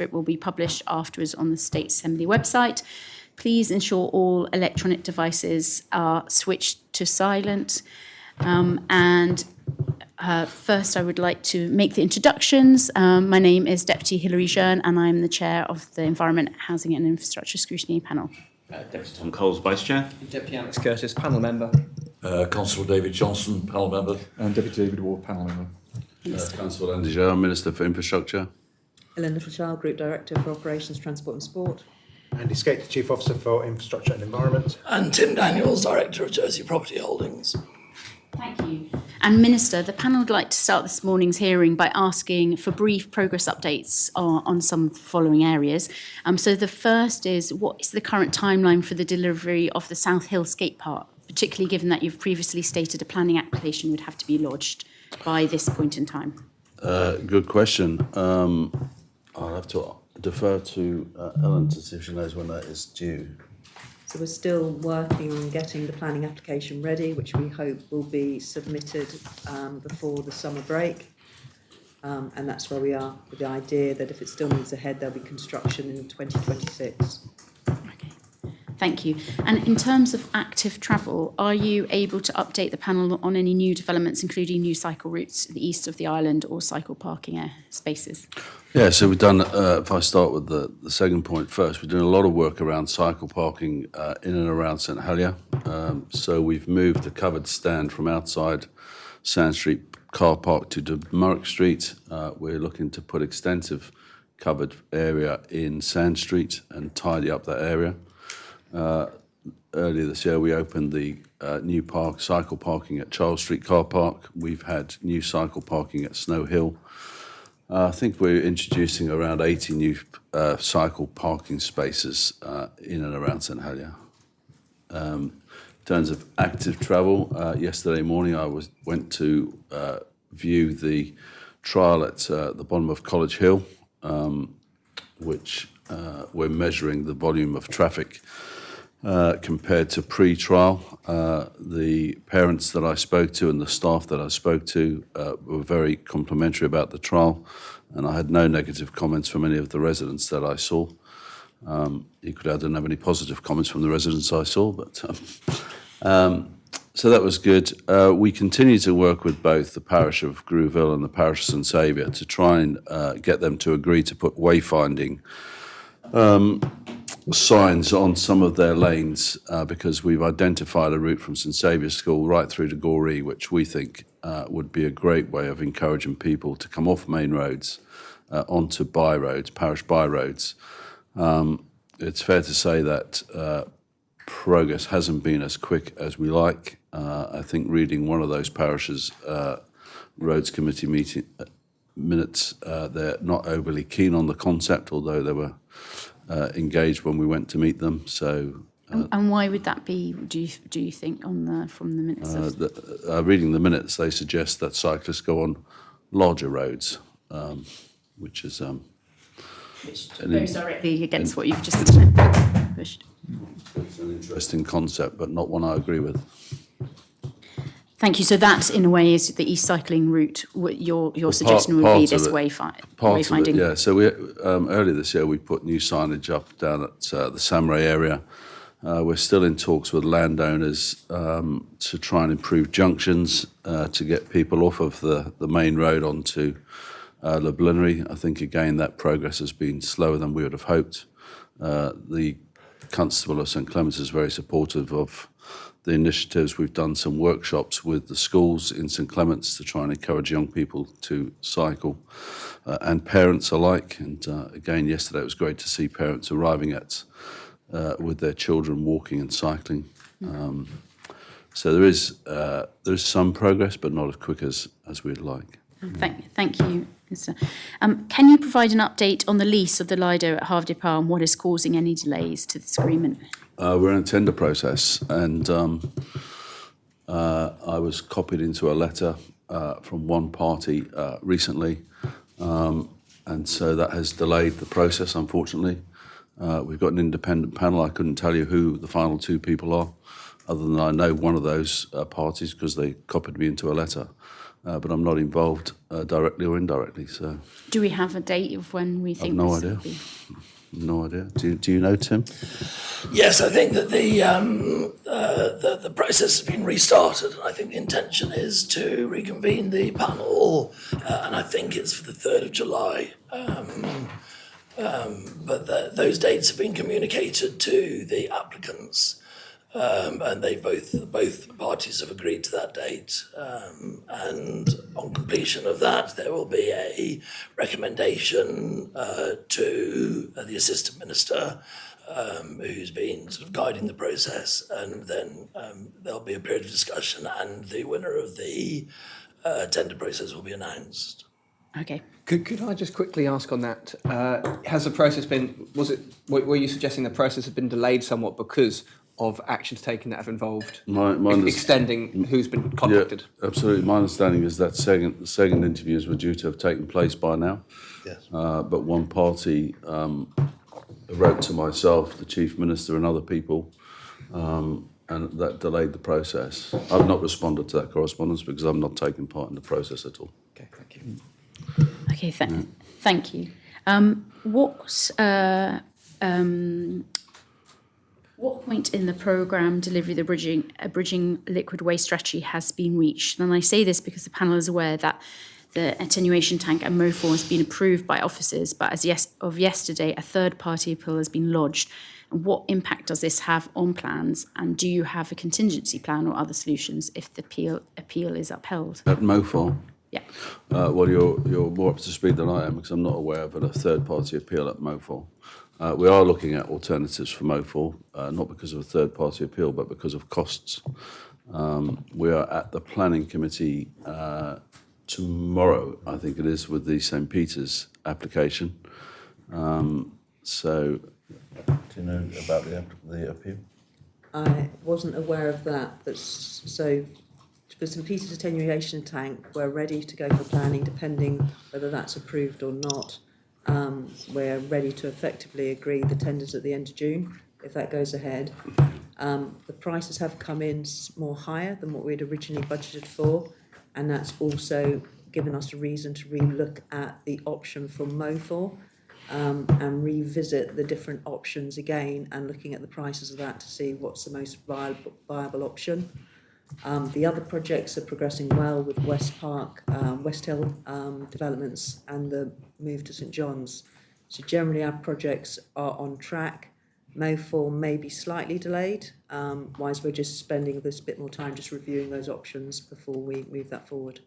It will be published afterwards on the State Assembly website. Please ensure all electronic devices are switched to silent. First, I would like to make the introductions. My name is Deputy Hilary Jehan, and I'm the Chair of the Environment, Housing and Infrastructure Scrutiny Panel. Deputy Tom Coles, Vice Chair. Deputy Alex Curtis, Panel Member. Constable David Johnson, Panel Member. And Deputy David Ward, Panel Member. Constable Andy Jehan, Minister for Infrastructure. Ellen Littlechild, Group Director for Operations, Transport and Sport. Andy Skate, the Chief Officer for Infrastructure and Environment. And Tim Daniels, Director of Jersey Property Holdings. Thank you. And Minister, the panel would like to start this morning's hearing by asking for brief progress updates on some of the following areas. So the first is, what is the current timeline for the delivery of the South Hill Skate Park, particularly given that you've previously stated a planning application would have to be lodged by this point in time? Good question. I'll have to defer to Ellen to see if she knows when that is due. So we're still working on getting the planning application ready, which we hope will be submitted before the summer break. And that's where we are, with the idea that if it still moves ahead, there'll be construction in 2026. Thank you. And in terms of active travel, are you able to update the panel on any new developments, including new cycle routes to the east of the island or cycle parking spaces? Yeah, so we've done, if I start with the second point first, we're doing a lot of work around cycle parking in and around St Helier. So we've moved the covered stand from outside Sand Street car park to Murrick Street. We're looking to put extensive covered area in Sand Street and tidy up that area. Earlier this year, we opened the new cycle parking at Charles Street car park. We've had new cycle parking at Snow Hill. I think we're introducing around 80 new cycle parking spaces in and around St Helier. In terms of active travel, yesterday morning I went to view the trial at the bottom of College Hill, which we're measuring the volume of traffic compared to pre-trial. The parents that I spoke to and the staff that I spoke to were very complimentary about the trial, and I had no negative comments from any of the residents that I saw. Equally, I didn't have any positive comments from the residents I saw, but so that was good. We continue to work with both the parish of Grouville and the parish of St Saviour to try and get them to agree to put wayfinding signs on some of their lanes because we've identified a route from St Saviour's School right through to Goree, which we think would be a great way of encouraging people to come off main roads onto by roads, parish by roads. It's fair to say that progress hasn't been as quick as we like. I think reading one of those parishes' roads committee meeting minutes, they're not overly keen on the concept, although they were engaged when we went to meet them. So, and why would that be? Do you think from the minutes? Reading the minutes, they suggest that cyclists go on larger roads, which is which goes directly against what you've just pushed. It's an interesting concept, but not one I agree with. Thank you. So that, in a way, is the east cycling route. Your suggestion would be this wayfinding. Yeah. So we earlier this year we put new signage up down at the Samray area. We're still in talks with landowners to try and improve junctions to get people off of the main road onto Le Blinnery. I think again that progress has been slower than we would have hoped. The Constable of St Clements is very supportive of the initiatives. We've done some workshops with the schools in St Clements to try and encourage young people to cycle and parents alike. And again, yesterday it was great to see parents arriving at with their children walking and cycling. So there is some progress, but not as quick as we'd like. Thank you, Mr. Can you provide an update on the lease of the Lido at Havre des Pas and what is causing any delays to this agreement? We're in a tender process, and I was copied into a letter from one party recently, and so that has delayed the process, unfortunately. We've got an independent panel. I couldn't tell you who the final two people are, other than I know one of those parties because they copied me into a letter. but I'm not involved directly or indirectly. So Do we have a date of when we think no this will idea. be? no idea. Do you know, Tim? Yes, I think that the process has been restarted. I think the intention is to reconvene the panel, and I think it's for the 3rd of July. But those dates have been communicated to the applicants, and both parties have agreed to that date. And on completion of that, there will be a recommendation to the Assistant Minister, who's been sort of guiding the process, and then there'll be a period of discussion, and the winner of the tender process will be announced. Okay. Could I just quickly ask on that? Has the process been? Were you suggesting the process had been delayed somewhat because of actions taken that have involved extending who's been contacted? Yeah, absolutely. My understanding is that second interviews were due to have taken place by now. Yes. But one party wrote to myself, the Chief Minister, and other people, and that delayed the process. I've not responded to that correspondence because I've not taken part in the process at all. Okay, thank you. Okay, thank you. What point in the programme delivery the bridging liquid waste strategy has been reached? And I say this because the panel is aware that the attenuation tank at MOFOR has been approved by officers, but of yesterday, a third-party appeal has been lodged. And what impact does this have on plans? And do you have a contingency plan or other solutions if the appeal is upheld? At MOFOR? Yeah. Well, you're more up to speed than I am because I'm not aware of a third-party appeal at MOFOR. We are looking at alternatives for MOFOR, not because of a third-party appeal, but because of costs. We are at the planning committee tomorrow, I think it is, with the St. Peter's application. So, do you know about the appeal? I wasn't aware of that, but so for St. Peter's attenuation tank, we're ready to go for planning, depending whether that's approved or not. We're ready to effectively agree the tenders at the end of June, if that goes ahead. The prices have come in more higher than what we'd originally budgeted for, and that's also given us a reason to re-look at the option for MOFOR, and revisit the different options again, and looking at the prices of that to see what's the most viable option. The other projects are progressing well with West Hill developments and the move to St John's. So generally our projects are on track. MOFOR may be slightly delayed, whilst we're just spending this bit more time just reviewing those options before we move that forward.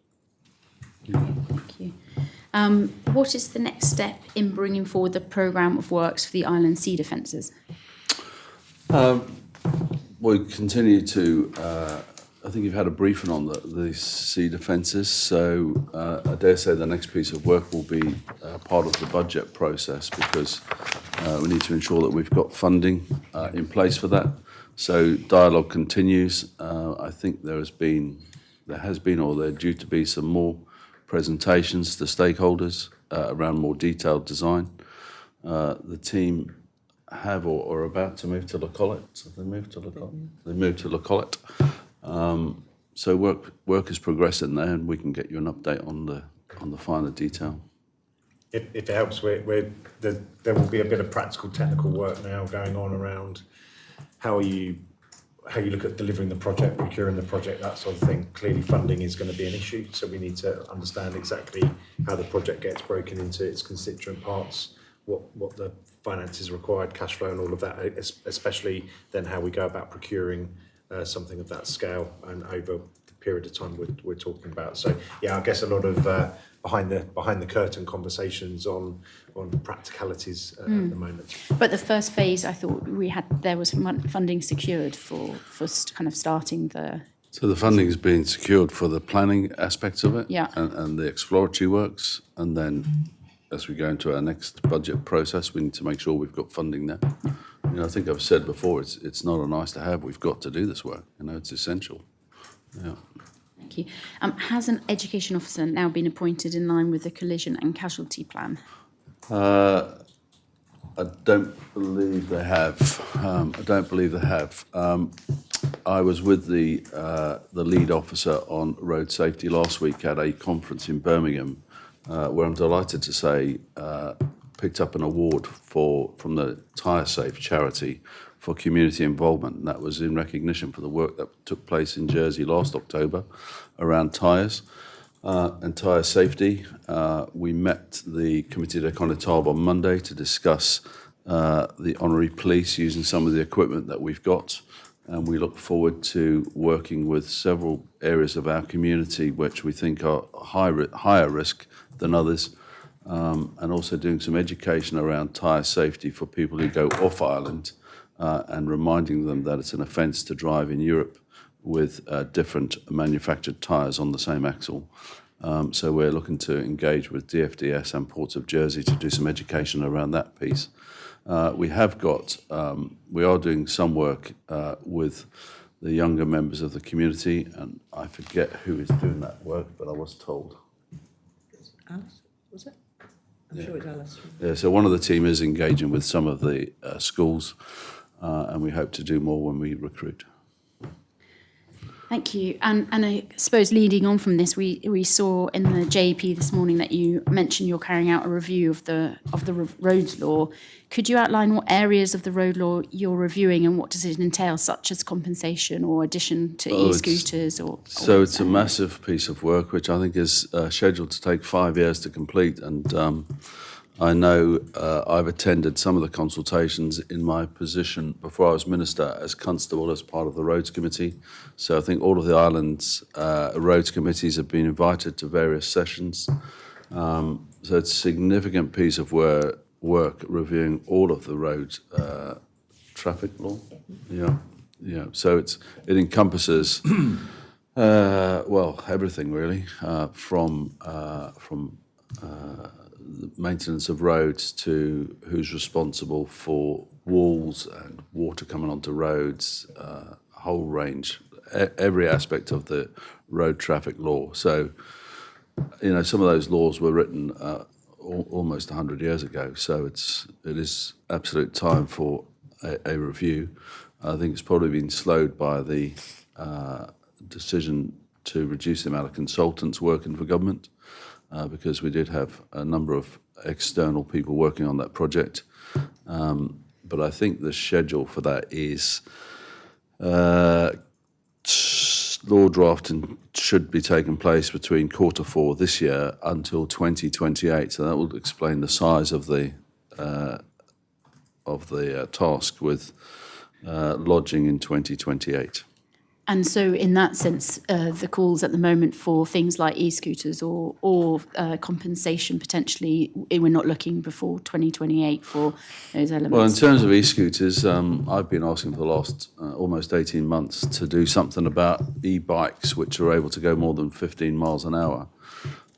Thank you. What is the next step in bringing forward the programme of works for the island sea defences? We continue to, I think you've had a briefing on the sea defences, so I dare say the next piece of work will be part of the budget process, because we need to ensure that we've got funding in place for that. So dialogue continues. I think there has been, or there are due to be some more presentations to stakeholders around more detailed design. The team have or are about to move to La Collette. So they moved to La Collette. They moved to La Collette. So work is progressing there, and we can get you an update on the finer detail. If it helps, there will be a bit of practical technical work now going on around how you look at delivering the project, procuring the project, that sort of thing. Clearly funding is going to be an issue, so we need to understand exactly how the project gets broken into its constituent parts, what the finances required, cash flow and all of that, especially then how we go about procuring something of that scale and over the period of time we're talking about. So yeah, I guess a lot of behind the curtain conversations on practicalities at the moment. But the first phase, I thought there was funding secured for kind of starting the. So the funding is being secured for the planning aspects of it, Yeah. and the exploratory works, and then as we go into our next budget process, we need to make sure we've got funding there. You know, I think I've said before, it's not a nice to have. We've got to do this work. You know, it's essential. Yeah. Thank you. Has an education officer now been appointed in line with the collision and casualty plan? I don't believe they have. I was with the lead officer on road safety last week at a conference in Birmingham, where I'm delighted to say picked up an award from the Tyre Safe charity for community involvement, and that was in recognition for the work that took place in Jersey last October around tyres and tyre safety. We met the Committee de Connétable on Monday to discuss the honorary police using some of the equipment that we've got, and we look forward to working with several areas of our community which we think are higher risk than others, and also doing some education around tyre safety for people who go off island, and reminding them that it's an offence to drive in Europe with different manufactured tyres on the same axle. So we're looking to engage with DFDS and Ports of Jersey to do some education around that piece. We are doing some work with the younger members of the community, and I forget who is doing that work, but I was told. Alice, was it? I'm sure it's Alice. Yeah, so one of the team is engaging with some of the schools, and we hope to do more when we recruit. Thank you. And I suppose leading on from this, we saw in the JP this morning that you mentioned you're carrying out a review of the roads law. Could you outline what areas of the road law you're reviewing and what does it entail, such as compensation or addition to e-scooters? So it's a massive piece of work which I think is scheduled to take 5 years to complete, and I know I've attended some of the consultations in my position before I was Minister as Constable as part of the Roads Committee. So I think all of the islands' roads committees have been invited to various sessions. So it's a significant piece of work reviewing all of the road traffic law. Yeah. So it encompasses everything really, from the maintenance of roads to who's responsible for walls and water coming onto roads, whole range, every aspect of the road traffic law. So, some of those laws were written almost 100 years ago. So it is absolute time for a review. I think it's probably been slowed by the decision to reduce the amount of consultants working for government, because we did have a number of external people working on that project. But I think the schedule for that is law drafting should be taking place between Q4 this year until 2028. So that will explain the size of the task with lodging in 2028. And so in that sense, the calls at the moment for things like e-scooters or compensation potentially, we're not looking before 2028 for those elements? Well, in terms of e-scooters, I've been asking for the last almost 18 months to do something about e-bikes, which are able to go more than 15 miles an hour.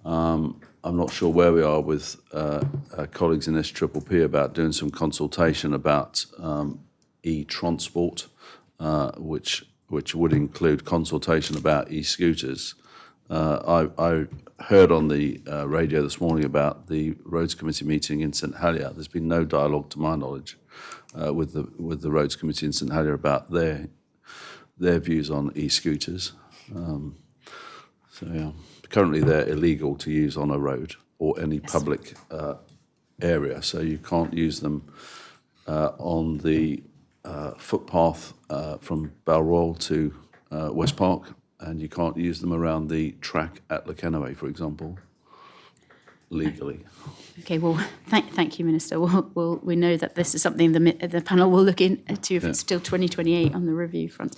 I'm not sure where we are with our colleagues in SPPP about doing some consultation about e-transport, which would include consultation about e-scooters. I heard on the radio this morning about the Roads Committee meeting in St Helier. There's been no dialogue, to my knowledge, with the Roads Committee in St Helier about their views on e-scooters. Currently they're illegal to use on a road or any public area, so you can't use them on the footpath from Balroyal to West Park, and you can't use them around the track at Lekenoe, for example, legally. Okay, well, thank you, Minister. We know that this is something the panel will look into if it's still 2028 on the review front.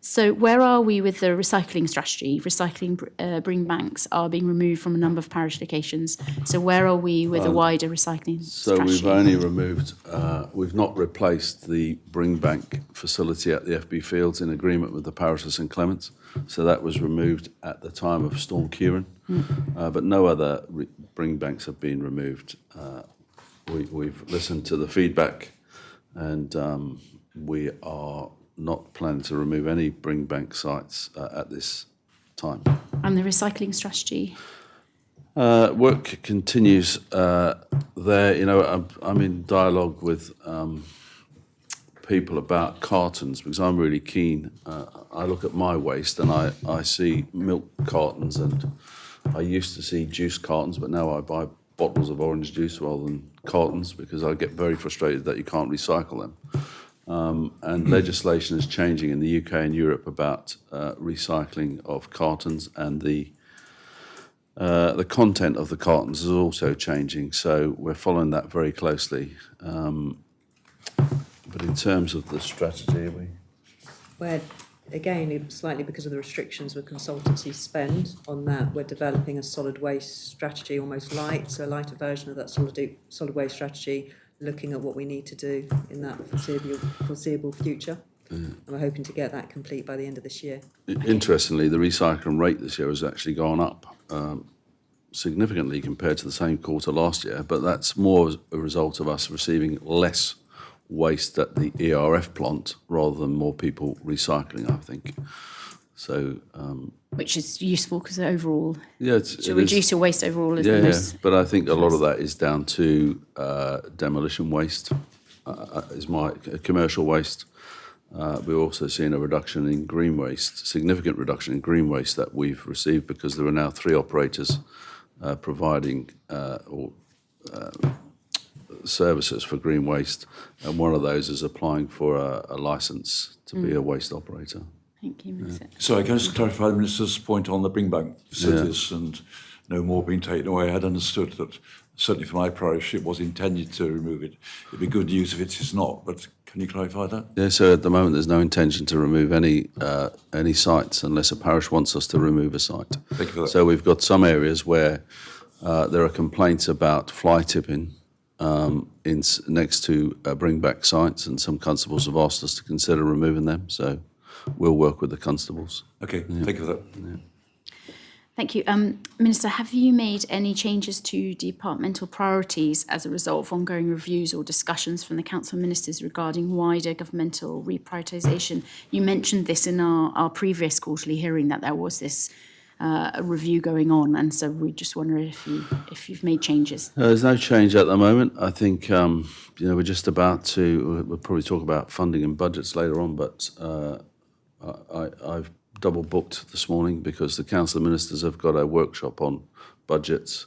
So where are we with the recycling strategy? Recycling bring banks are being removed from a number of parish locations. So where are we with a wider recycling strategy? So we've only removed, we've not replaced the bring bank facility at the FB Fields in agreement with the parish of St Clements. So that was removed at the time of Storm Kieran, but no other bring banks have been removed. We've listened to the feedback, and we are not planning to remove any bring bank sites at this time. And the recycling strategy? Work continues there. I'm in dialogue with people about cartons because I'm really keen. I look at my waste and I see milk cartons, and I used to see juice cartons, but now I buy bottles of orange juice rather than cartons because I get very frustrated that you can't recycle them. And legislation is changing in the UK and Europe about recycling of cartons, and the content of the cartons is also changing. So we're following that very closely. But in terms of the strategy, Where, again, slightly because of the restrictions with consultancy spend on that, we're developing a solid waste strategy, almost light, so a lighter version of that solid waste strategy, looking at what we need to do in that foreseeable future. And we're hoping to get that complete by the end of this year. interestingly, the recycling rate this year has actually gone up significantly compared to the same quarter last year, but that's more as a result of us receiving less waste at the ERF plant rather than more people recycling, I think. So, Which is useful because overall, yeah, to reduce your waste overall is the most. but I think a lot of that is down to demolition waste, is my commercial waste. We're also seeing a reduction in green waste, significant reduction in green waste that we've received because there are now 3 operators providing services for green waste, and one of those is applying for a licence to be a waste operator. Thank you, Minister. So I can just clarify the Minister's point on the bring back facilities and no more being taken away. I had understood that, certainly for my parish, it was intended to remove it. It'd be good news if it is not, but can you clarify that? Yeah, so at the moment there's no intention to remove any sites unless a parish wants us to remove a site. Thank you for that. So we've got some areas where there are complaints about fly tipping next to bring back sites, and some constables have asked us to consider removing them. So we'll work with the constables. Okay, thank you for that. Yeah. Thank you. Minister, have you made any changes to departmental priorities as a result of ongoing reviews or discussions from the Council of Ministers regarding wider governmental reprioritisation? You mentioned this in our previous quarterly hearing, that there was this review going on, and so we just wonder if you've made changes. There's no change at the moment. I think we're just about to. We'll probably talk about funding and budgets later on, but I've double booked this morning because the Council of Ministers have got a workshop on budgets.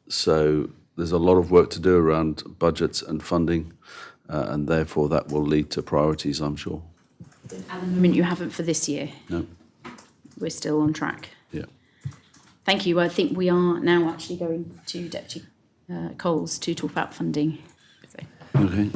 So there's a lot of work to do around budgets and funding, and therefore that will lead to priorities, I'm sure. At the moment, you haven't for this year. No. We're still on track. Yeah. Thank you. I think we are now actually going to Deputy Coles to talk about funding. So. Okay.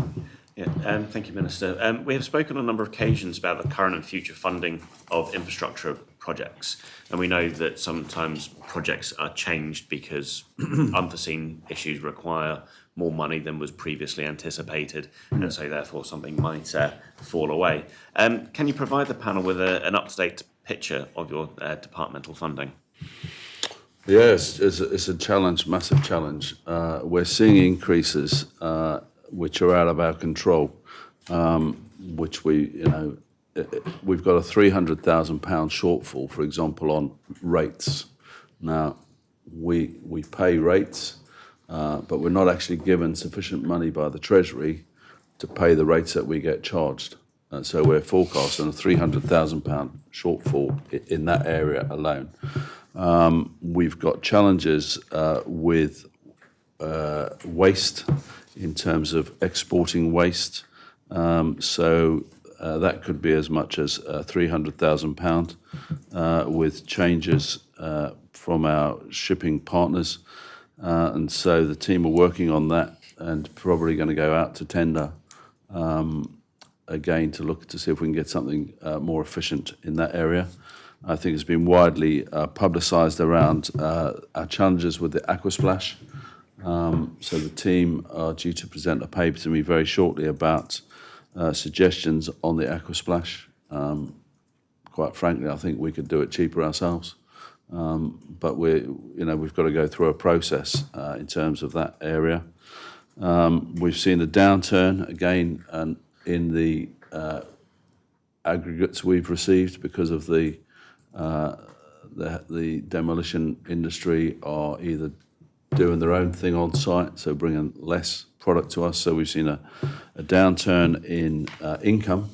Yeah, thank you, Minister. We have spoken on a number of occasions about the current and future funding of infrastructure projects, and we know that sometimes projects are changed because unforeseen issues require more money than was previously anticipated, and so therefore something might fall away. Can you provide the panel with an up-to-date picture of your departmental funding? Yes, it's a challenge, massive challenge. We're seeing increases which are out of our control, which we've got a £300,000 shortfall, for example, on rates. Now, we pay rates, but we're not actually given sufficient money by the Treasury to pay the rates that we get charged. So we're forecasting a £300,000 shortfall in that area alone. We've got challenges with waste in terms of exporting waste. So that could be as much as £300,000 with changes from our shipping partners. And so the team are working on that and probably going to go out to tender again to look to see if we can get something more efficient in that area. I think it's been widely publicised around our challenges with the aquasplash. So the team are due to present a paper to me very shortly about suggestions on the aquasplash. Quite frankly, I think we could do it cheaper ourselves, but we've got to go through a process in terms of that area. We've seen a downturn again in the aggregates we've received because of the demolition industry are either doing their own thing on site, so bringing less product to us. So we've seen a downturn in income,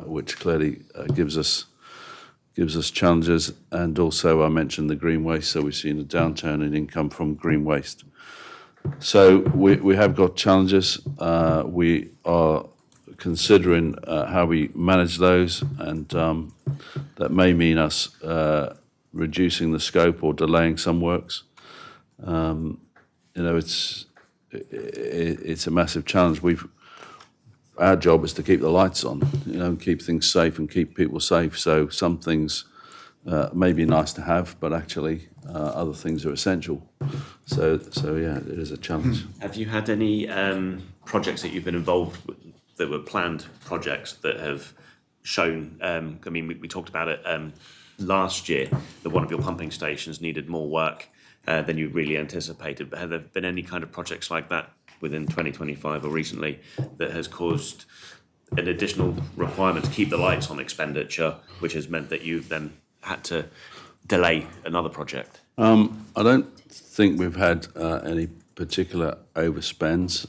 which clearly gives us challenges. And also I mentioned the green waste, so we've seen a downturn in income from green waste. So we have got challenges. We are considering how we manage those, and that may mean us reducing the scope or delaying some works. It's a massive challenge. Our job is to keep the lights on, and keep things safe and keep people safe. So some things may be nice to have, but actually other things are essential. So yeah, it is a challenge. Have you had any projects that you've been involved with that were planned projects that have shown? We talked about it last year, that one of your pumping stations needed more work than you really anticipated. But have there been any kind of projects like that within 2025 or recently that has caused an additional requirement to keep the lights on expenditure, which has meant that you've then had to delay another project? I don't think we've had any particular overspends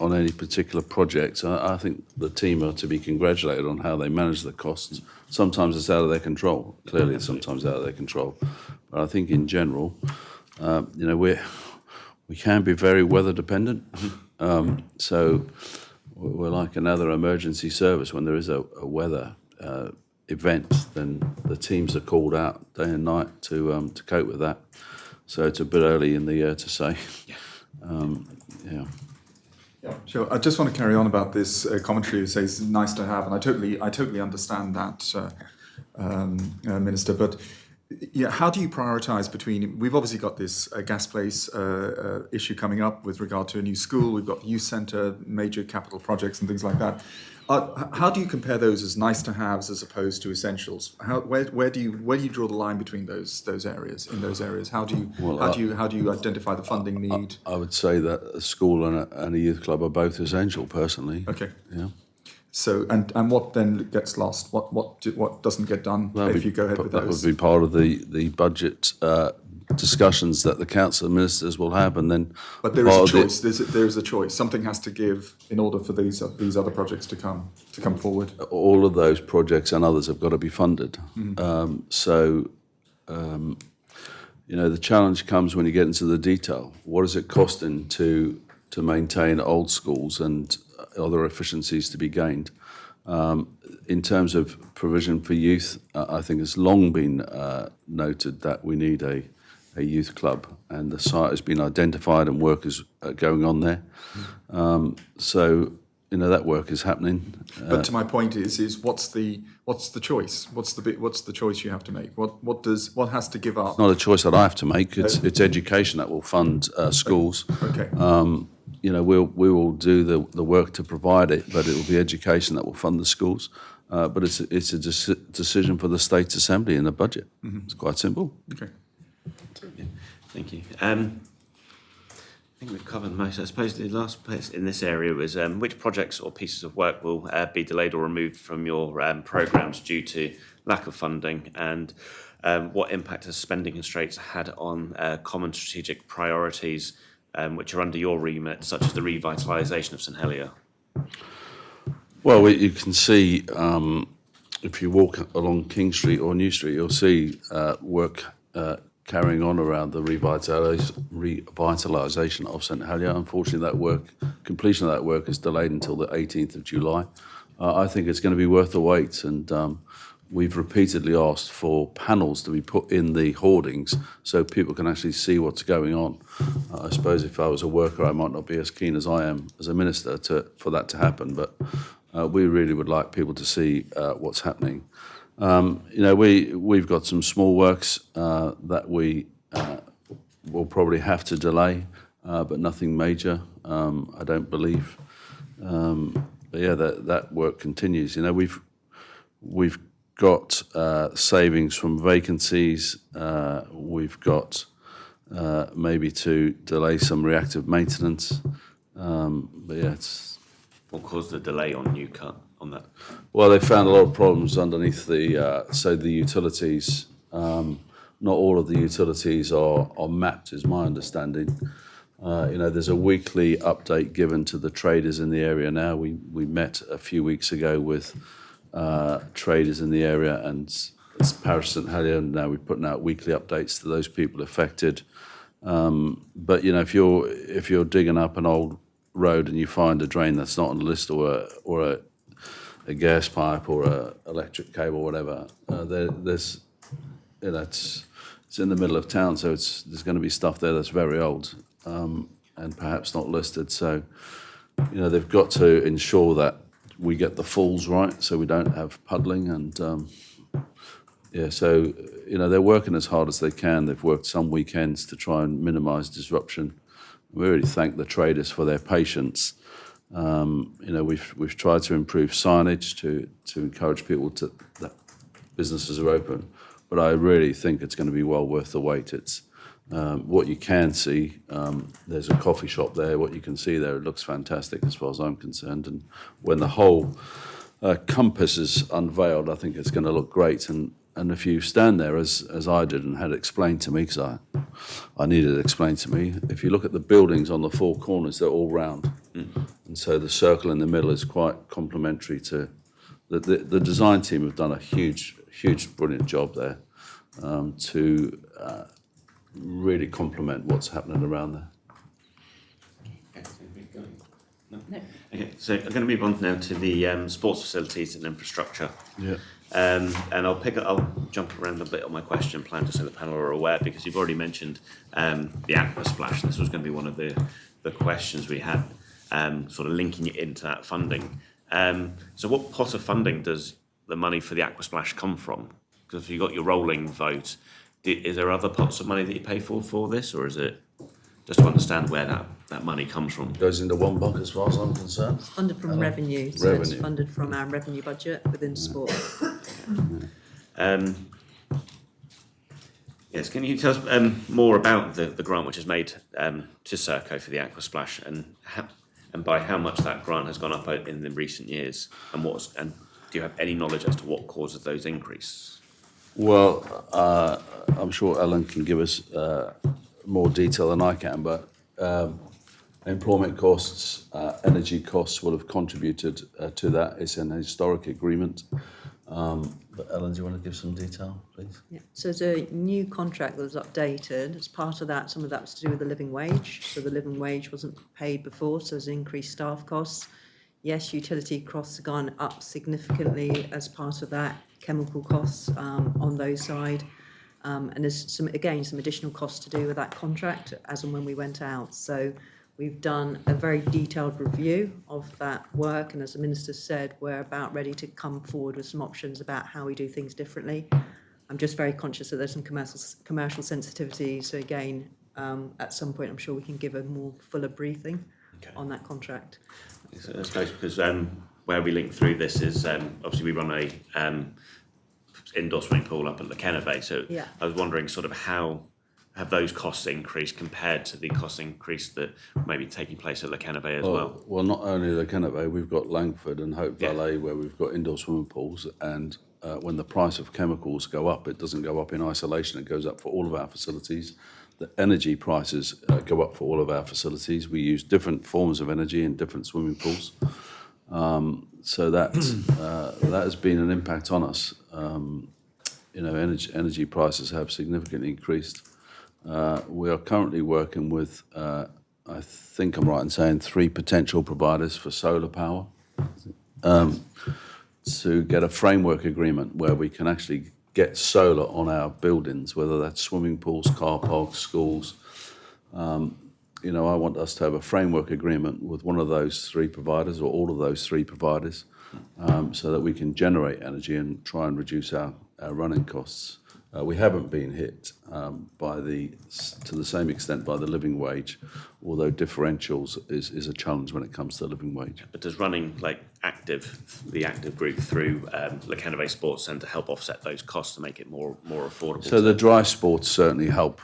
on any particular projects. I think the team are to be congratulated on how they manage the costs. Sometimes it's out of their control. Clearly, it's sometimes out of their control. But I think in general, we can be very weather dependent. So we're like another emergency service. When there is a weather event, then the teams are called out day and night to cope with that. So it's a bit early in the year to say. Yeah. Sure. I just want to carry on about this commentary. You say it's nice to have, and I totally understand that, Minister. But yeah, how do you prioritise between? We've obviously got this gas place issue coming up with regard to a new school. We've got youth centre, major capital projects, and things like that. How do you compare those as nice to haves as opposed to essentials? Where do you draw the line between those areas? In those areas, how do you identify the funding need? I would say that a school and a youth club are both essential, personally. Okay. Yeah. So and what then gets lost? What doesn't get done if you go ahead with those? That would be part of the budget discussions that the council of ministers will have, and then. But there is a choice. There is a choice. Something has to give in order for these other projects to come forward. All of those projects and others have got to be funded. The challenge comes when you get into the detail. What is it costing to maintain old schools, and other efficiencies to be gained? In terms of provision for youth, I think it's long been noted that we need a youth club, and the site has been identified and work is going on there. That work is happening. But to my point is what's the choice? What's the choice you have to make? What has to give up? It's not a choice that I have to make. It's education that will fund schools. Okay. We will do the work to provide it, but it will be education that will fund the schools. But it's a decision for the State Assembly in the budget. It's quite simple. Okay. Thank you. I think we've covered most. I suppose the last place in this area was which projects or pieces of work will be delayed or removed from your programmes due to lack of funding, and what impact has spending constraints had on common strategic priorities which are under your remit, such as the revitalisation of St Helier? Well, you can see if you walk along King Street or New Street, you'll see work carrying on around the revitalisation of St Helier. Unfortunately, completion of that work is delayed until the 18th of July. I think it's going to be worth the wait, and we've repeatedly asked for panels to be put in the hoardings so people can actually see what's going on. I suppose if I was a worker, I might not be as keen as I am as a minister for that to happen, but we really would like people to see what's happening. We've got some small works that we will probably have to delay, but nothing major, I don't believe. But yeah, that work continues. We've got savings from vacancies. We've got maybe to delay some reactive maintenance. But yeah, What caused the delay on New Cut on that? Well, they found a lot of problems underneath the utilities. Not all of the utilities are mapped, is my understanding. There's a weekly update given to the traders in the area now. We met a few weeks ago with traders in the area, and it's Parish St Helier, and now we're putting out weekly updates to those people affected. But if you're digging up an old road and you find a drain that's not on the list, or a gas pipe or a electric cable, whatever, there's it's in the middle of town, so there's going to be stuff there that's very old and perhaps not listed. So they've got to ensure that we get the falls right, so we don't have puddling and. So they're working as hard as they can. They've worked some weekends to try and minimise disruption. We really thank the traders for their patience. We've tried to improve signage to encourage people that businesses are open, but I really think it's going to be well worth the wait. It's what you can see. There's a coffee shop there. What you can see there, it looks fantastic as far as I'm concerned. And when the whole compass is unveiled, I think it's going to look great. And if you stand there, as I did, and had it explained to me, because I needed it explained to me, if you look at the buildings on the four corners, they're all round. And so the circle in the middle is quite complementary to... The design team have done a huge, brilliant job there to really complement what's happening around there. Okay, so I'm going to move on now to the sports facilities and infrastructure. Yeah. And I'll jump around a bit on my question plan just so the panel are aware, because you've already mentioned the aqua splash. This was going to be one of the questions we had, sort of linking it into that funding. So what pot of funding does the money for the aqua splash come from? Because if you've got your rolling vote, is there other pots of money that you pay for this, or is it just to understand where that money comes from? Goes into one bucket as far as I'm concerned. It's funded from revenue, so it's funded from our revenue budget within sport. Yes, can you tell us more about the grant which is made to Serco for the aqua splash, and by how much that grant has gone up in the recent years, and do you have any knowledge as to what causes those increase? Well, I'm sure Ellen can give us more detail than I can, but employment costs, energy costs will have contributed to that. It's an historic agreement. But Ellen, do you want to give some detail, please? Yeah. So there's a new contract that was updated. As part of that, some of that was to do with the living wage. So the living wage wasn't paid before, so there's increased staff costs. Yes, utility costs have gone up significantly as part of that, chemical costs on those side. And there's some additional costs to do with that contract as and when we went out. So we've done a very detailed review of that work, and as the Minister said, we're about ready to come forward with some options about how we do things differently. I'm just very conscious that there's some commercial sensitivity, so again, at some point I'm sure we can give a more fuller briefing on that contract. So I suppose because where we link through this is obviously we run a indoor swimming pool up at Connétable, so Yeah. I was wondering sort of how have those costs increased compared to the cost increase that may be taking place at Connétable as well? Well, not only Connétable, we've got Langford and Hope Valley where we've got indoor swimming pools, and when the price of chemicals go up, it doesn't go up in isolation, it goes up for all of our facilities. The energy prices go up for all of our facilities. We use different forms of energy in different swimming pools. So that has been an impact on us. Energy prices have significantly increased. We are currently working with, I think I'm right in saying, 3 potential providers for solar power to get a framework agreement where we can actually get solar on our buildings, whether that's swimming pools, car parks, schools. I want us to have a framework agreement with one of those 3 providers or all of those 3 providers so that we can generate energy and try and reduce our running costs. We haven't been hit to the same extent by the living wage, although differentials is a challenge when it comes to living wage. But does running the active group through the Connétable Sports Centre help offset those costs to make it more affordable? So the dry sports certainly help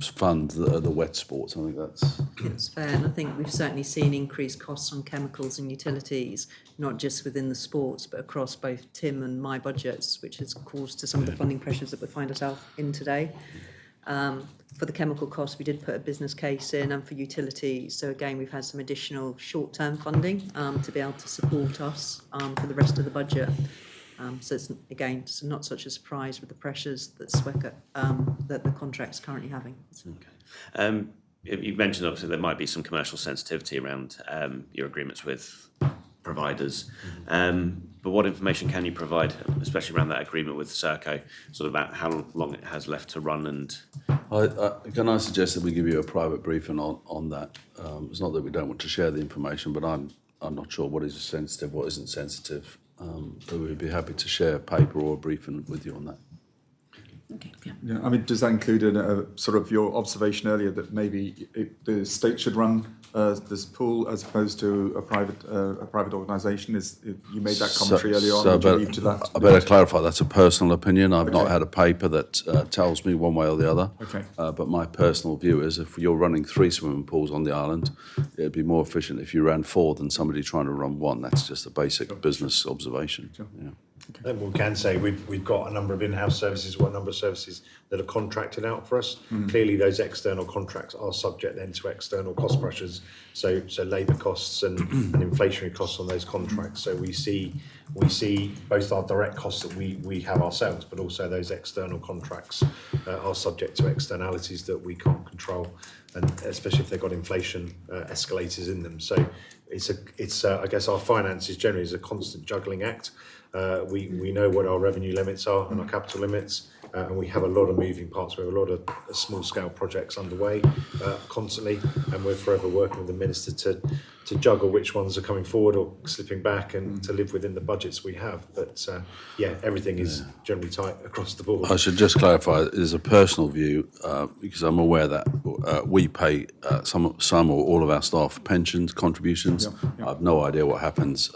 fund the wet sports. I think It's fair, and I think we've certainly seen increased costs on chemicals and utilities, not just within the sports, but across both Tim and my budgets, which has caused to some of the funding pressures that we find ourselves in today. For the chemical costs, we did put a business case in, and for utilities. So again, we've had some additional short-term funding to be able to support us for the rest of the budget. So it's, again, it's not such a surprise with the pressures that that the contract's currently having. Okay. You mentioned obviously there might be some commercial sensitivity around your agreements with providers, but what information can you provide, especially around that agreement with Serco, sort of about how long it has left to run? And Can I suggest that we give you a private briefing on that? It's not that we don't want to share the information, but I'm not sure what is sensitive, what isn't sensitive. So we'd be happy to share a paper or a briefing with you on that. Okay, yeah. Yeah, I mean, does that include a sort of your observation earlier that maybe the state should run this pool as opposed to a private organisation? You made that commentary earlier on. Would you leave to that? I better clarify. That's a personal opinion. I've not Okay. had a paper that tells me one way or the other. Okay. But my personal view is, if you're running 3 swimming pools on the island, it'd be more efficient if you ran 4 than somebody trying to run 1. That's just a basic business observation. Sure. Yeah. Then we can say we've got a number of in-house services, we've got a number of services that are contracted out for us. Clearly, those external contracts are subject then to external cost pressures, so labour costs and inflationary costs on those contracts. So we see both our direct costs that we have ourselves, but also those external contracts are subject to externalities that we can't control, and especially if they've got inflation escalators in them. So it's I guess our finances generally is a constant juggling act. We know what our revenue limits are and our capital limits, and we have a lot of moving parts. We have a lot of small scale projects underway constantly, and we're forever working with the minister to juggle which ones are coming forward or slipping back, and to live within the budgets we have. But yeah, everything is generally tight across the board. I should just clarify, it is a personal view, because I'm aware that we pay some or all of our staff pensions, contributions. Yeah. I have no idea what happens,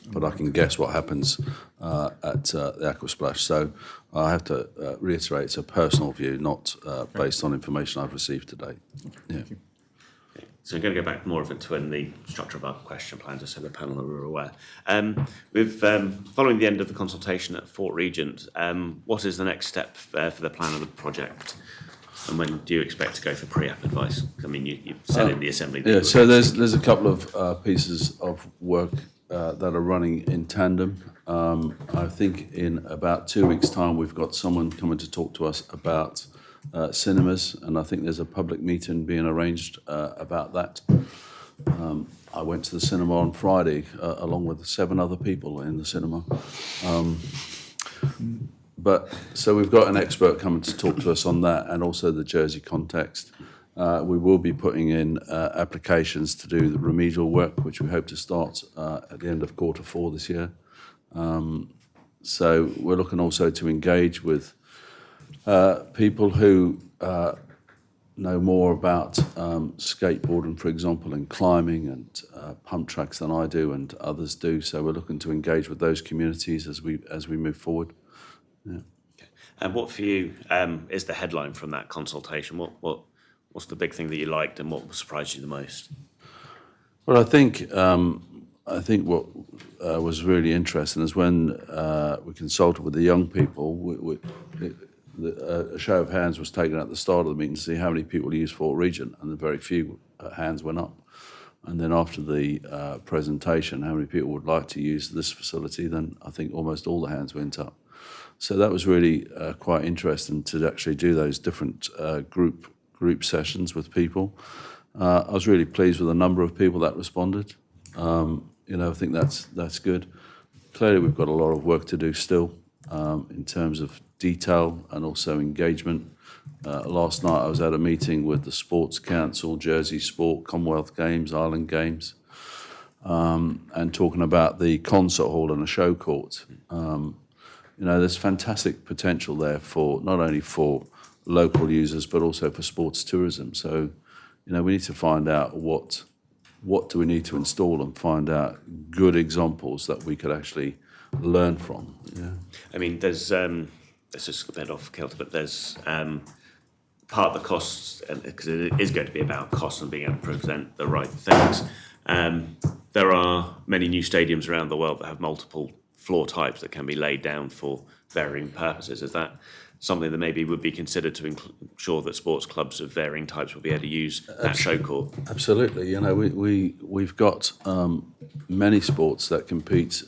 but I can guess what happens at the Aquasplash. So I have to reiterate, it's a personal view, not based on information I've received to date. Yeah. so I'm going to go back more of into the structure of our question plan, just so the panel are aware. Following the end of the consultation at Fort Regent, what is the next step for the plan of the project? And when do you expect to go for pre-app advice? I mean, you said in the assembly. That Yeah, so there's a couple of pieces of work that are running in tandem. I think in about 2 weeks' time, we've got someone coming to talk to us about cinemas, and I think there's a public meeting being arranged about that. I went to the cinema on Friday along with 7 other people in the cinema. So we've got an expert coming to talk to us on that, and also the Jersey context. We will be putting in applications to do the remedial work, which we hope to start at the end of Q4 this year. So we're looking also to engage with people who know more about skateboarding, for example, and climbing and pump tracks than I do and others do. So we're looking to engage with those communities as we move forward. Yeah. Okay. And what for you is the headline from that consultation? What's the big thing that you liked, and what surprised you the most? Well, I think what was really interesting is when we consulted with the young people. A show of hands was taken at the start of the meeting to see how many people use Fort Regent, and very few hands went up. And then after the presentation, how many people would like to use this facility, then I think almost all the hands went up. So that was really quite interesting to actually do those different group sessions with people. I was really pleased with the number of people that responded. I think that's good. Clearly, we've got a lot of work to do still in terms of detail and also engagement. Last night I was at a meeting with the Sports Council, Jersey Sport, Commonwealth Games, Island Games, and talking about the concert hall and a show court. There's fantastic potential there for not only for local users but also for sports tourism. So, we need to find out what do we need to install and find out good examples that we could actually learn from. Yeah. I mean, there's it's just a bit off kilter, but there's part of the costs, because it is going to be about costs and being able to present the right things. There are many new stadiums around the world that have multiple floor types that can be laid down for varying purposes. Is that something that maybe would be considered to ensure that sports clubs of varying types will be able to use that show court? Absolutely. You know, we've got many sports that compete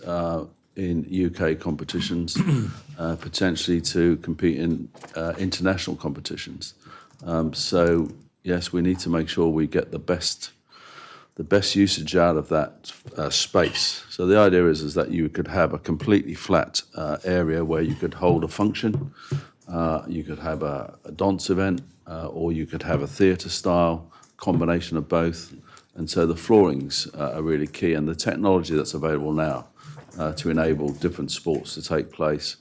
in UK competitions, potentially to compete in international competitions. So yes, we need to make sure we get the best usage out of that space. So the idea is that you could have a completely flat area where you could hold a function, you could have a dance event, or you could have a theatre style combination of both. And so the floorings are really key, and the technology that's available now to enable different sports to take place.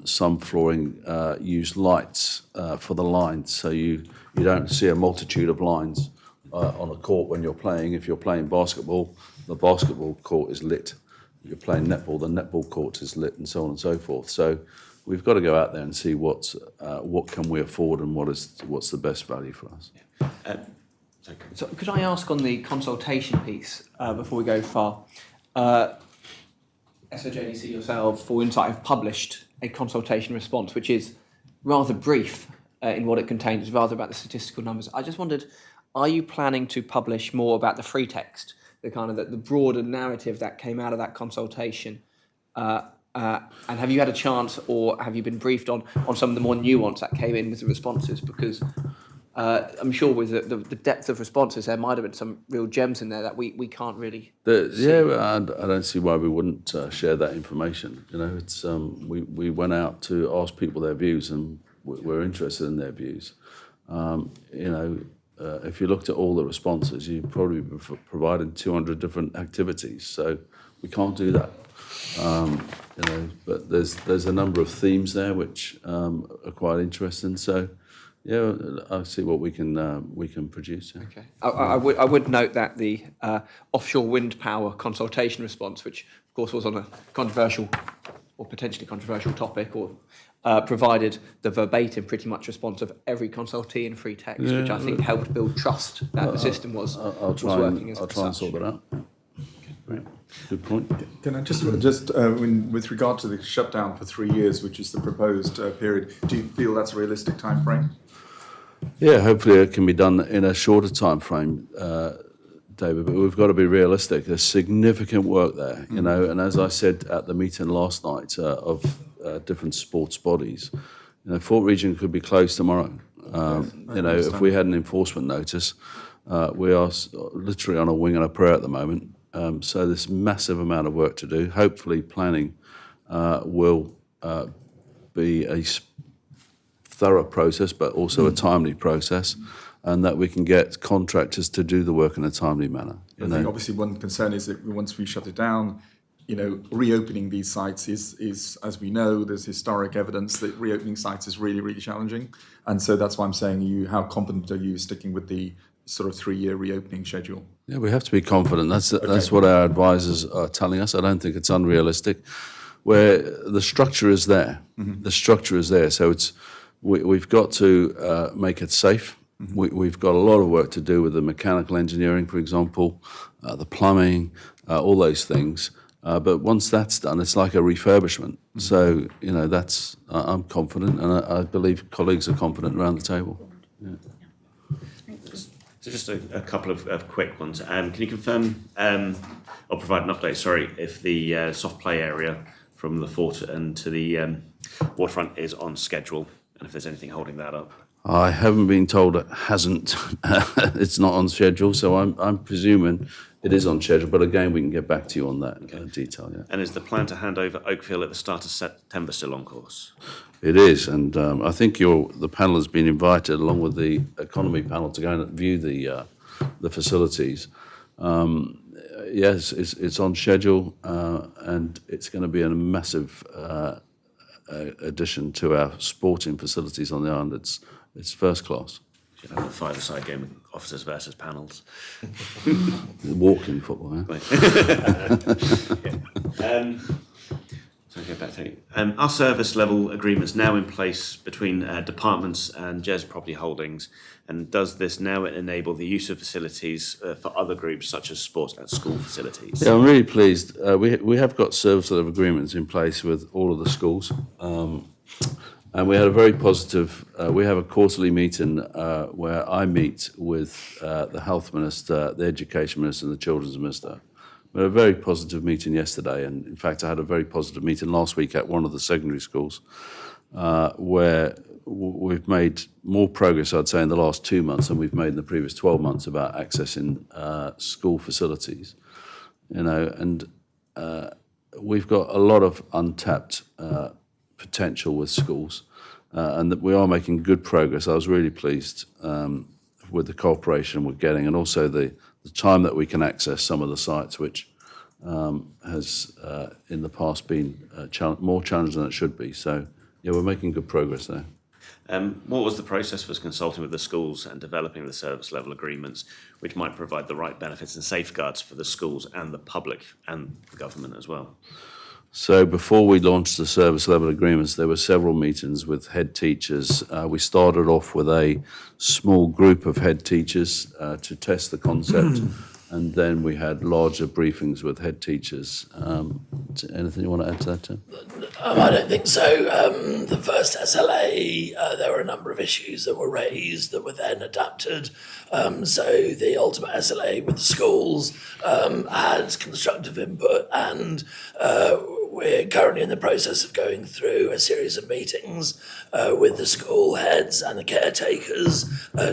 Some flooring use lights for the lines, so you don't see a multitude of lines on a court when you're playing. If you're playing basketball, the basketball court is lit. If you're playing netball, the netball court is lit, and so on and so forth. So we've got to go out there and see what can we afford and what's the best value for us. So could I ask on the consultation piece before we go far? SOJDC yourself or Insight have published a consultation response, which is rather brief in what it contains. It's rather about the statistical numbers. I just wondered, are you planning to publish more about the free text, the kind of the broader narrative that came out of that consultation? And have you had a chance, or have you been briefed on some of the more nuance that came in with the responses? Because I'm sure with the depth of responses, there might have been some real gems in there that we can't really see. Yeah, I don't see why we wouldn't share that information. You know, it's we went out to ask people their views, and we're interested in their views. You know, if you looked at all the responses, you'd probably be providing 200 different activities. So we can't do that. You know, but there's a number of themes there which are quite interesting. So. Yeah, I'll see what we can produce. Yeah. Okay. I would note that the offshore wind power consultation response, which of course was on a controversial or potentially controversial topic, or provided the verbatim pretty much response of every consultee in free text, which I think helped build trust that the system was working as I'll try and sort that out. Right. Good point. Can I just with regard to the shutdown for 3 years, which is the proposed period, do you feel that's a realistic time frame? Yeah, hopefully it can be done in a shorter time frame, David, but we've got to be realistic. There's significant work there, you know, and as I said at the meeting last night of different sports bodies, you know, Fort Region could be closed tomorrow. You know, if we had an enforcement notice, we are literally on a wing and a prayer at the moment. So there's massive amount of work to do. Hopefully planning will be a thorough process, but also a timely process, and that we can get contractors to do the work in a timely manner. I think obviously one concern is that once we shut it down, you know, reopening these sites is as we know, there's historic evidence that reopening sites is really, really challenging. And so that's why I'm saying how confident are you sticking with the sort of 3-year reopening schedule? Yeah, we have to be confident. That's what our advisors are telling us. I don't think it's unrealistic. Where the structure is there. Mm-hmm. The structure is there. So we've got to make it safe. Mm-hmm. We've got a lot of work to do with the mechanical engineering, for example, the plumbing, all those things. But once that's done, it's like a refurbishment. Mm-hmm. So, you know, I'm confident, and I believe colleagues are confident around the table. Yeah. So just a couple of quick ones. Can you confirm or provide an update, if the soft play area from the fort and to the waterfront is on schedule, and if there's anything holding that up? I haven't been told it hasn't. It's not on schedule, so I'm presuming it is on schedule. But again, we can get back to you on that detail. Yeah. And is the plan to hand over Oakfield at the start of September still on course? It is, and I think the panel has been invited, along with the economy panel, to go and view the facilities. Yes, it's on schedule, and it's going to be a massive addition to our sporting facilities on the island. It's first class. Should have a five-a-side game with officers versus panels. Walking football, yeah. So I'll get back to you. Are service level agreements now in place between departments and Jez Property Holdings? And does this now enable the use of facilities for other groups, such as sports and school facilities? Yeah, I'm really pleased. We have got service level agreements in place with all of the schools. And we had a very positive, we have a quarterly meeting where I meet with the Health Minister, the Education Minister and the Children's Minister. We had a very positive meeting yesterday, and in fact I had a very positive meeting last week at one of the secondary schools where we've made more progress, I'd say, in the last 2 months than we've made in the previous 12 months about accessing school facilities. And we've got a lot of untapped potential with schools, and that we are making good progress. I was really pleased with the cooperation we're getting, and also the time that we can access some of the sites, which has in the past been more challenging than it should be. So, yeah, we're making good progress there. What was the process for consulting with the schools and developing the service level agreements, which might provide the right benefits and safeguards for the schools and the public and the government as well? So before we launched the service level agreements, there were several meetings with head teachers. We started off with a small group of head teachers to test the concept, and then we had larger briefings with head teachers. Anything you want to add to that, Tim? I don't think so. The first SLA, there were a number of issues that were raised that were then adapted. So the ultimate SLA with the schools had constructive input, and we're currently in the process of going through a series of meetings with the school heads and the caretakers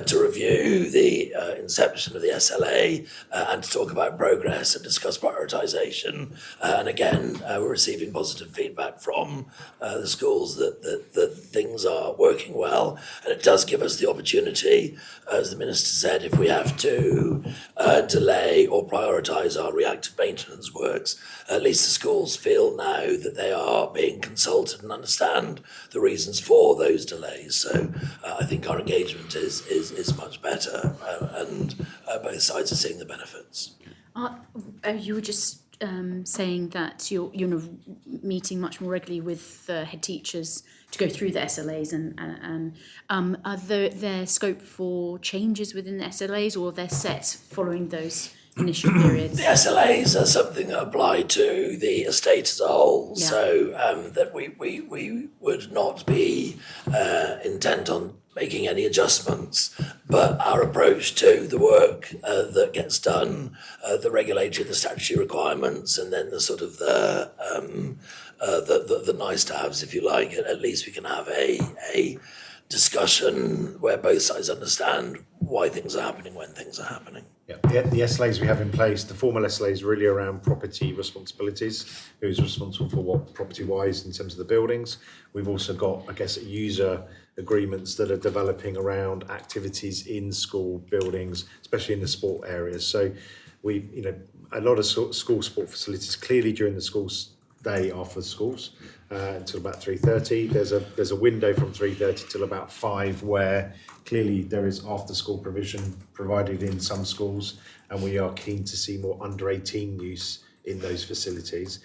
to review the inception of the SLA and to talk about progress and discuss prioritisation. And again, we're receiving positive feedback from the schools that things are working well. And it does give us the opportunity, as the Minister said, if we have to delay or prioritise our reactive maintenance works, at least the schools feel now that they are being consulted and understand the reasons for those delays. So I think our engagement is much better, and both sides are seeing the benefits. You were just saying that you're meeting much more regularly with head teachers to go through the SLAs, and are there scope for changes within the SLAs, or they're set following those initial periods? The SLAs are something that apply to the estate as a whole, Yeah. so that we would not be intent on making any adjustments, but our approach to the work that gets done, the regulatory, the statutory requirements, and then the sort of the nice to haves, if you like. At least we can have a discussion where both sides understand why things are happening when things are happening. Yeah, the SLAs we have in place, the formal SLAs really around property responsibilities, who's responsible for what property-wise in terms of the buildings. We've also got, I guess, user agreements that are developing around activities in school buildings, especially in the sport areas. So a lot of school sport facilities clearly during the school day are for schools until about 3:30. There's a window from 3:30 till about 5 where clearly there is after school provision provided in some schools, and we are keen to see more under 18 use in those facilities.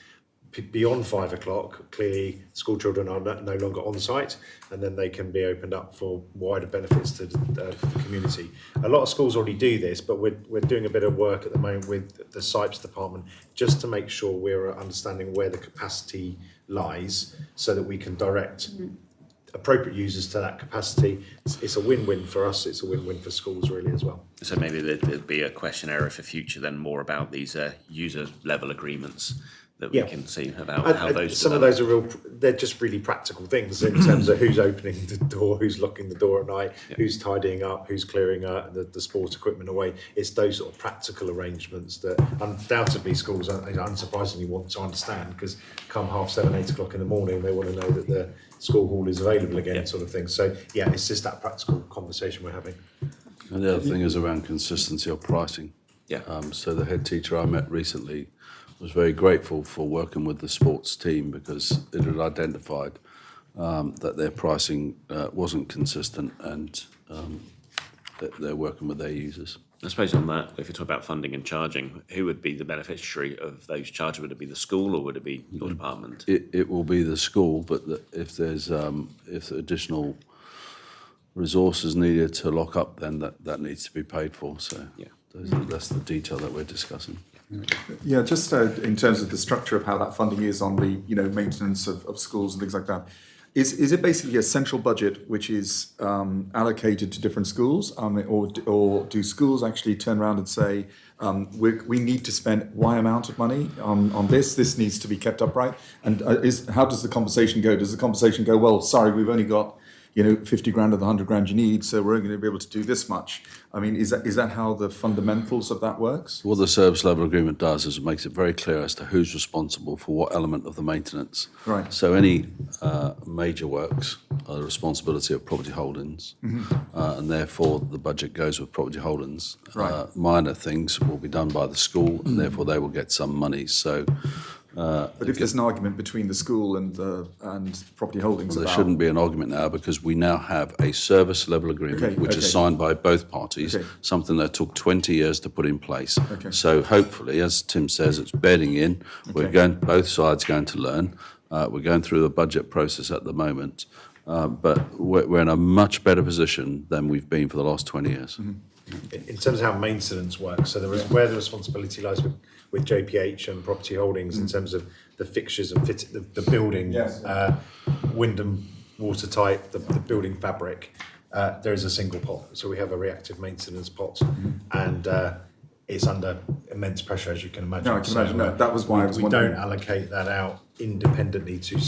Beyond 5 o'clock, clearly school children are no longer on site, and then they can be opened up for wider benefits to the community. A lot of schools already do this, but we're doing a bit of work at the moment with the SIPES department just to make sure we're understanding where the capacity lies so that we can direct appropriate users to that capacity. It's a win-win for us, it's a win-win for schools really as well. So maybe there'd be a question area for future then more about these user level agreements that we can see about how those some develop. of those are they're just really practical things in terms of who's opening the door, who's locking the door at night, who's tidying up, who's clearing the sport equipment away. It's those sort of practical arrangements that undoubtedly schools unsurprisingly want to understand, because come 7:30, 8 o'clock in the morning they want to know that the school hall is available again, sort of thing. So yeah, it's just that practical conversation we're having. And the other thing is around consistency of pricing. Yeah. So the head teacher I met recently was very grateful for working with the sports team, because it had identified that their pricing wasn't consistent, and that they're working with their users. I suppose on that, if you talk about funding and charging, who would be the beneficiary of those charges? Would it be the school or would it be your department? It will be the school, but if there's if additional resources needed to lock up, then that needs to be paid for. So that's the detail that we're discussing. Yeah, just in terms of the structure of how that funding is on the maintenance of schools and things like that, Is it basically a central budget which is allocated to different schools, or do schools actually turn around and say, we need to spend Y amount of money on this? This needs to be kept upright. And how does the conversation go? Does the conversation go, well, sorry, we've only got 50 grand of the 100 grand you need, so we're only going to be able to do this much? I mean, is that how the fundamentals of that works? What the service level agreement does is it makes it very clear as to who's responsible for what element of the maintenance. Right. So any major works are the responsibility of Property Holdings, and therefore the budget goes with Property Holdings. Right. Minor things will be done by the school, and therefore they will get some money. So. But if there's an argument between the school and Property Holdings, There shouldn't be an argument now because we now have a service level agreement which is signed by both parties, something that took 20 years to put in place. Okay. So hopefully, as Tim says, it's bedding in. We're both sides going to learn. We're going through the budget process at the moment, but we're in a much better position than we've been for the last 20 years. In terms of how maintenance works, so where the responsibility lies with JPH and Property Holdings in terms of the fixtures and the building, wind and watertight, the building fabric, there is a single pot. So we have a reactive maintenance pot, and it's under immense pressure, as you can imagine. No, I can imagine that. That was why I was wondering. We don't allocate that out independently to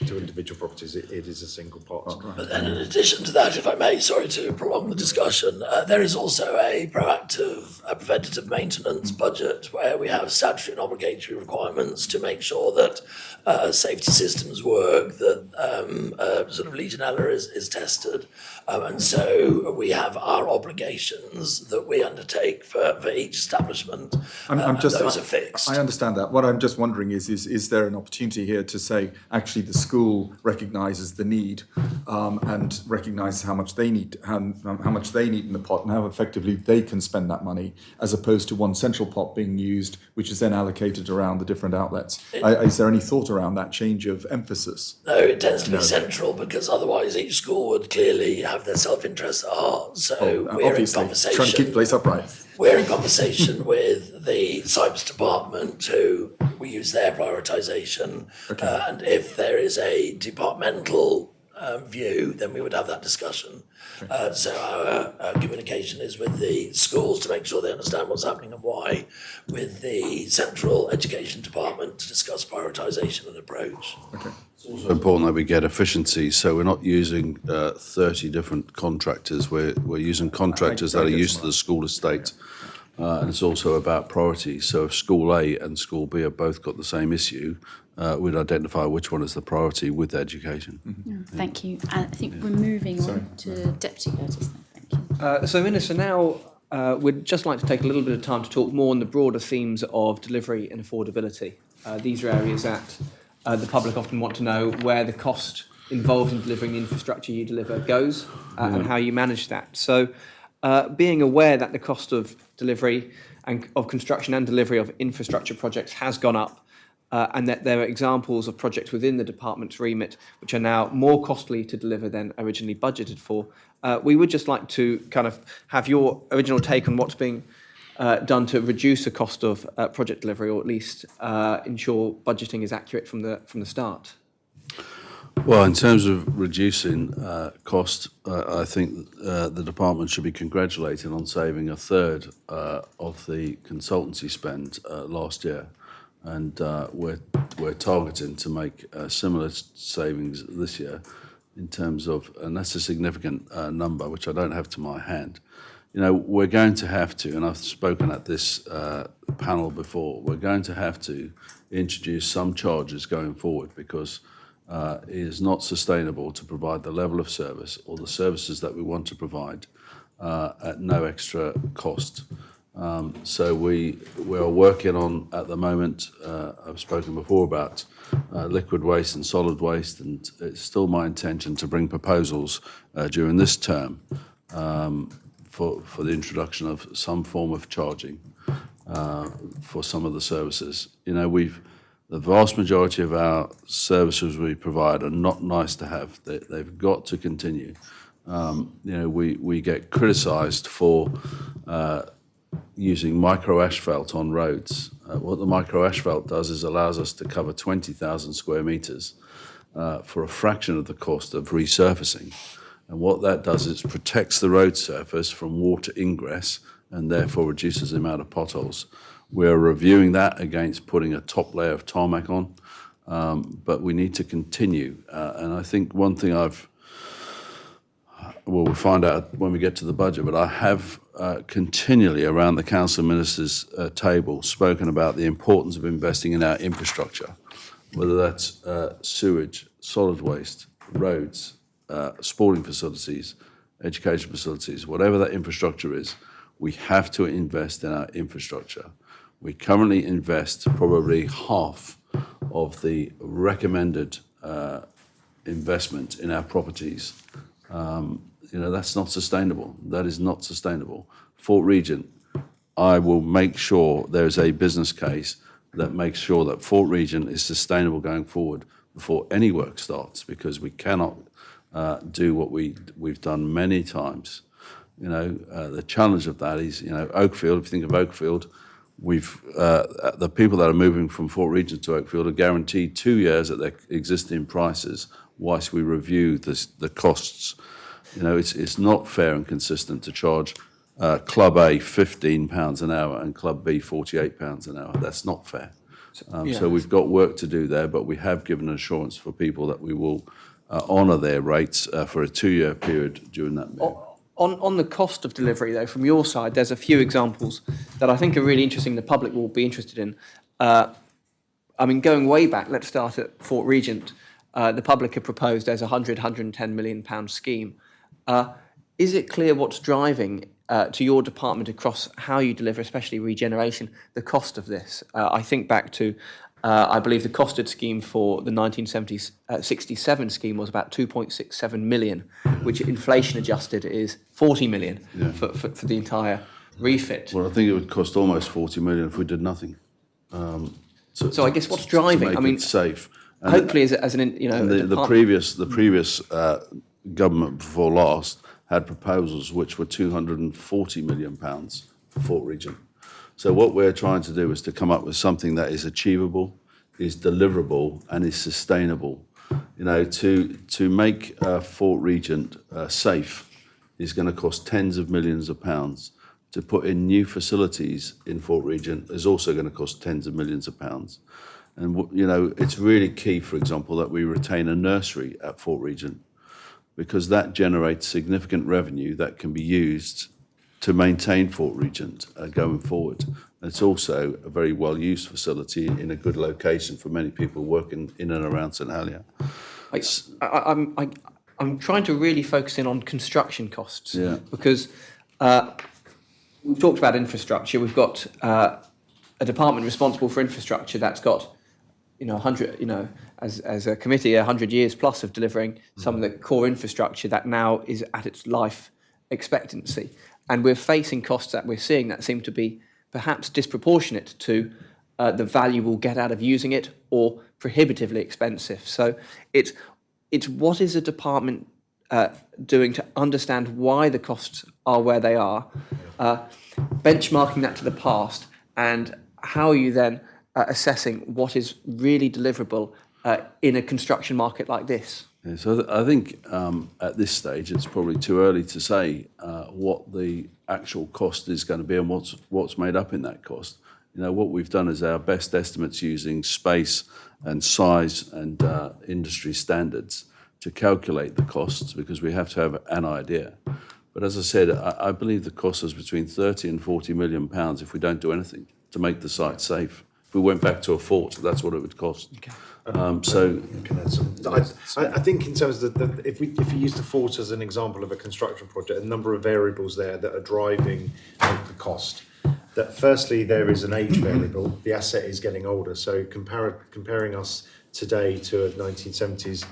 individual properties. It is a single pot. But then in addition to that, if I may, sorry to prolong the discussion, there is also a preventative maintenance budget where we have statutory and obligatory requirements to make sure that safety systems work, that sort of Legionella is tested. And so we have our obligations that we undertake for each establishment. Those are fixed. I understand that. What I'm just wondering is there an opportunity here to say, actually, the school recognises the need and recognises how much they need in the pot and how effectively they can spend that money, as opposed to one central pot being used, which is then allocated around the different outlets. Is there any thought around that change of emphasis? No, it tends to be central because otherwise each school would clearly have their self-interest at heart. So we're in conversation. Trying to keep the place upright. We're in conversation with the Cyprus department, who we use their prioritisation. And if there is a departmental view, then we would have that discussion. So our communication is with the schools to make sure they understand what's happening and why, with the central education department to discuss prioritisation and approach. Okay. It's also important that we get efficiency, so we're not using 30 different contractors. We're using contractors that are used to the school estate. And it's also about priority. So if School A and School B have both got the same issue, we'd identify which one is the priority with education. Thank you. I think we're moving on to Deputy Curtis now. Thank you. So, Minister, now we'd just like to take a little bit of time to talk more on the broader themes of delivery and affordability. These are areas that the public often want to know where the cost involved in delivering the infrastructure you deliver goes and how you manage that. So, being aware that the cost of delivery and of construction and delivery of infrastructure projects has gone up, and that there are examples of projects within the department's remit which are now more costly to deliver than originally budgeted for, we would just like to kind of have your original take on what's being done to reduce the cost of project delivery, or at least ensure budgeting is accurate from the start. Well, in terms of reducing cost, I think the department should be congratulated on saving a third of the consultancy spend last year, and we're targeting to make similar savings this year in terms of, and that's a significant number which I don't have to my hand. We're going to have to, and I've spoken at this panel before, we're going to have to introduce some charges going forward, because it is not sustainable to provide the level of service or the services that we want to provide at no extra cost. So we are working on, at the moment, I've spoken before about liquid waste and solid waste, and it's still my intention to bring proposals during this term for the introduction of some form of charging for some of the services. The vast majority of our services we provide are not nice to have. They've got to continue. We get criticised for using micro asphalt on roads. What the micro asphalt does is allows us to cover 20,000 square metres. for a fraction of the cost of resurfacing. And what that does is protects the road surface from water ingress and therefore reduces the amount of potholes. We're reviewing that against putting a top layer of tarmac on, but we need to continue. And I think one thing we'll find out when we get to the budget, but I have continually around the Council of Ministers table spoken about the importance of investing in our infrastructure, whether that's sewage, solid waste, roads, sporting facilities, education facilities, whatever that infrastructure is, we have to invest in our infrastructure. We currently invest probably half of the recommended investment in our properties. That's not sustainable. That is not sustainable. Fort Regent, I will make sure there is a business case that makes sure that Fort Regent is sustainable going forward before any work starts, because we cannot do what we've done many times. The challenge of that is, Oakfield, if you think of Oakfield, the people that are moving from Fort Regent to Oakfield are guaranteed 2 years at their existing prices whilst we review the costs. It's not fair and consistent to charge Club A £15 an hour and Club B £48 an hour. That's not fair. So we've got work to do there, but we have given assurance for people that we will honour their rates for a 2-year period during that period. On the cost of delivery, though, from your side, there's a few examples that I think are really interesting, the public will be interested in. Going way back, let's start at Fort Regent. The public have proposed there's a £110 million scheme. Is it clear what's driving to your department across how you deliver, especially regeneration, the cost of this? I think back to, I believe the costed scheme for the 1967 scheme was about 2.67 million, which inflation adjusted is 40 million for the entire refit. Well, I think it would cost almost 40 million if we did nothing. So I guess what's driving? To make it safe. And hopefully, as an the previous government before last had proposals which were £240 million for Fort Regent. So what we're trying to do is to come up with something that is achievable, is deliverable, and is sustainable. To make Fort Regent safe is going to cost tens of millions of pounds. To put in new facilities in Fort Regent is also going to cost tens of millions of pounds. And it's really key, for example, that we retain a nursery at Fort Regent, because that generates significant revenue that can be used to maintain Fort Regent going forward. And it's also a very well-used facility in a good location for many people working in and around St Helier. I'm trying to really focus in on construction costs, because we've talked about infrastructure. We've got a department responsible for infrastructure that's got 100, as a committee, 100 years plus of delivering some of the core infrastructure that now is at its life expectancy. And we're facing costs that we're seeing that seem to be perhaps disproportionate to the value we'll get out of using it, or prohibitively expensive. So it's what is the department doing to understand why the costs are where they are, benchmarking that to the past, and how are you then assessing what is really deliverable in a construction market like this? Yeah, so I think at this stage it's probably too early to say what the actual cost is going to be and what's made up in that cost. What we've done is our best estimates using space and size and industry standards to calculate the costs, because we have to have an idea. But as I said, I believe the cost is between 30 and 40 million pounds if we don't do anything to make the site safe. If we went back to a fort, that's what it would cost. Okay. I think in terms of if you use the fort as an example of a construction project, a number of variables there that are driving the cost. That firstly, there is an age variable. The asset is getting older, so comparing us today to a 1970s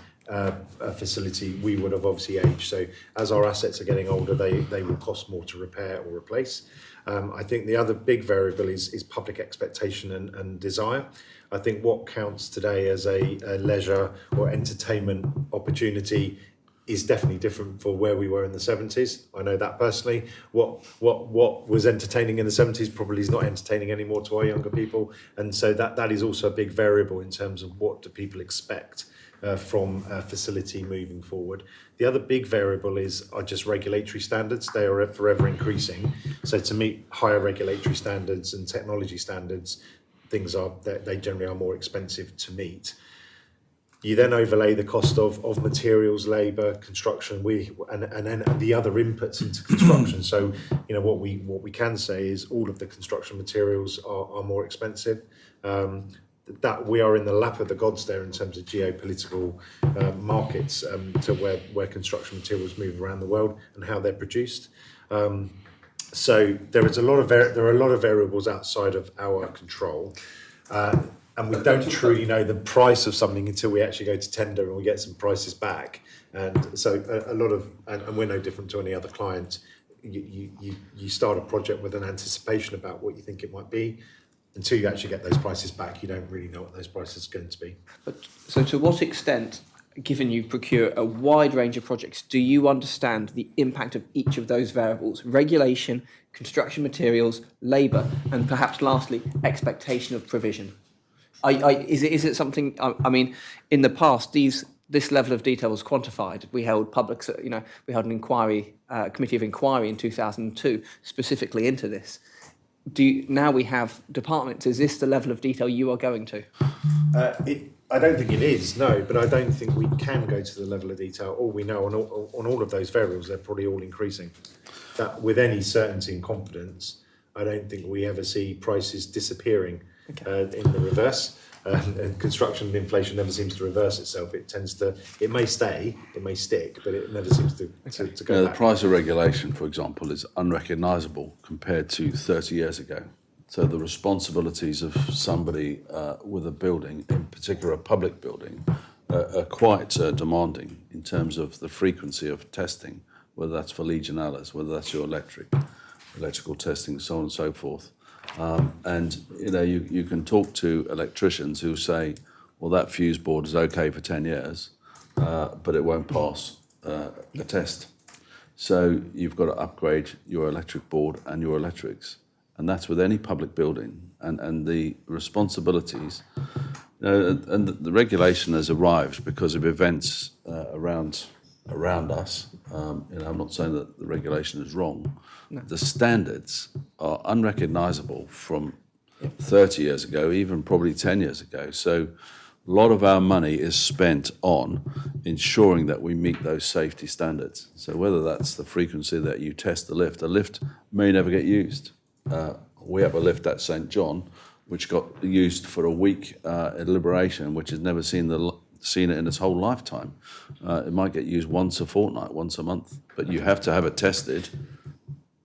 facility, we would have obviously aged. So as our assets are getting older, they will cost more to repair or replace. I think the other big variable is public expectation and desire. I think what counts today as a leisure or entertainment opportunity is definitely different for where we were in the 70s. I know that personally. What was entertaining in the 70s probably is not entertaining anymore to our younger people. And so that is also a big variable in terms of what do people expect from a facility moving forward. The other big variable are just regulatory standards. They are forever increasing. So to meet higher regulatory standards and technology standards, they generally are more expensive to meet. You then overlay the cost of materials, labour, construction, and the other inputs into construction. So, what we can say is all of the construction materials are more expensive. That we are in the lap of the gods there in terms of geopolitical markets to where construction materials move around the world and how they're produced. So there are a lot of variables outside of our control. And we don't truly know the price of something until we actually go to tender and we get some prices back. And so and we're no different to any other client. You start a project with an anticipation about what you think it might be. Until you actually get those prices back, you don't really know what those prices are going to be. So to what extent, given you procure a wide range of projects, do you understand the impact of each of those variables? Regulation, construction materials, labour, and perhaps lastly, expectation of provision. Is it something? I mean, in the past, this level of detail was quantified. We held we held an inquiry, committee of inquiry in 2002 specifically into this. Now we have departments. Is this the level of detail you are going to? I don't think it is, no, but I don't think we can go to the level of detail. All we know on all of those variables, they're probably all increasing. That with any certainty and confidence, I don't think we ever see prices disappearing in the reverse. And construction inflation never seems to reverse itself. It may stay, it may stick, but it never seems to go back. The price of regulation, for example, is unrecognisable compared to 30 years ago. So the responsibilities of somebody with a building, in particular a public building, are quite demanding in terms of the frequency of testing, whether that's for Legionalis, whether that's your electrical testing, so on and so forth. And you can talk to electricians who say, well, that fuse board is okay for 10 years, but it won't pass a test. So you've got to upgrade your electric board and your electrics. And that's with any public building. And the responsibilities, and the regulation has arrived because of events around us. I'm not saying that the regulation is wrong. No. The standards are unrecognisable from 30 years ago, even probably 10 years ago. So a lot of our money is spent on ensuring that we meet those safety standards. So whether that's the frequency that you test a lift may never get used. We have a lift at St. John, which got used for a week at Liberation, which has never seen it in its whole lifetime. It might get used once a fortnight, once a month, but you have to have it tested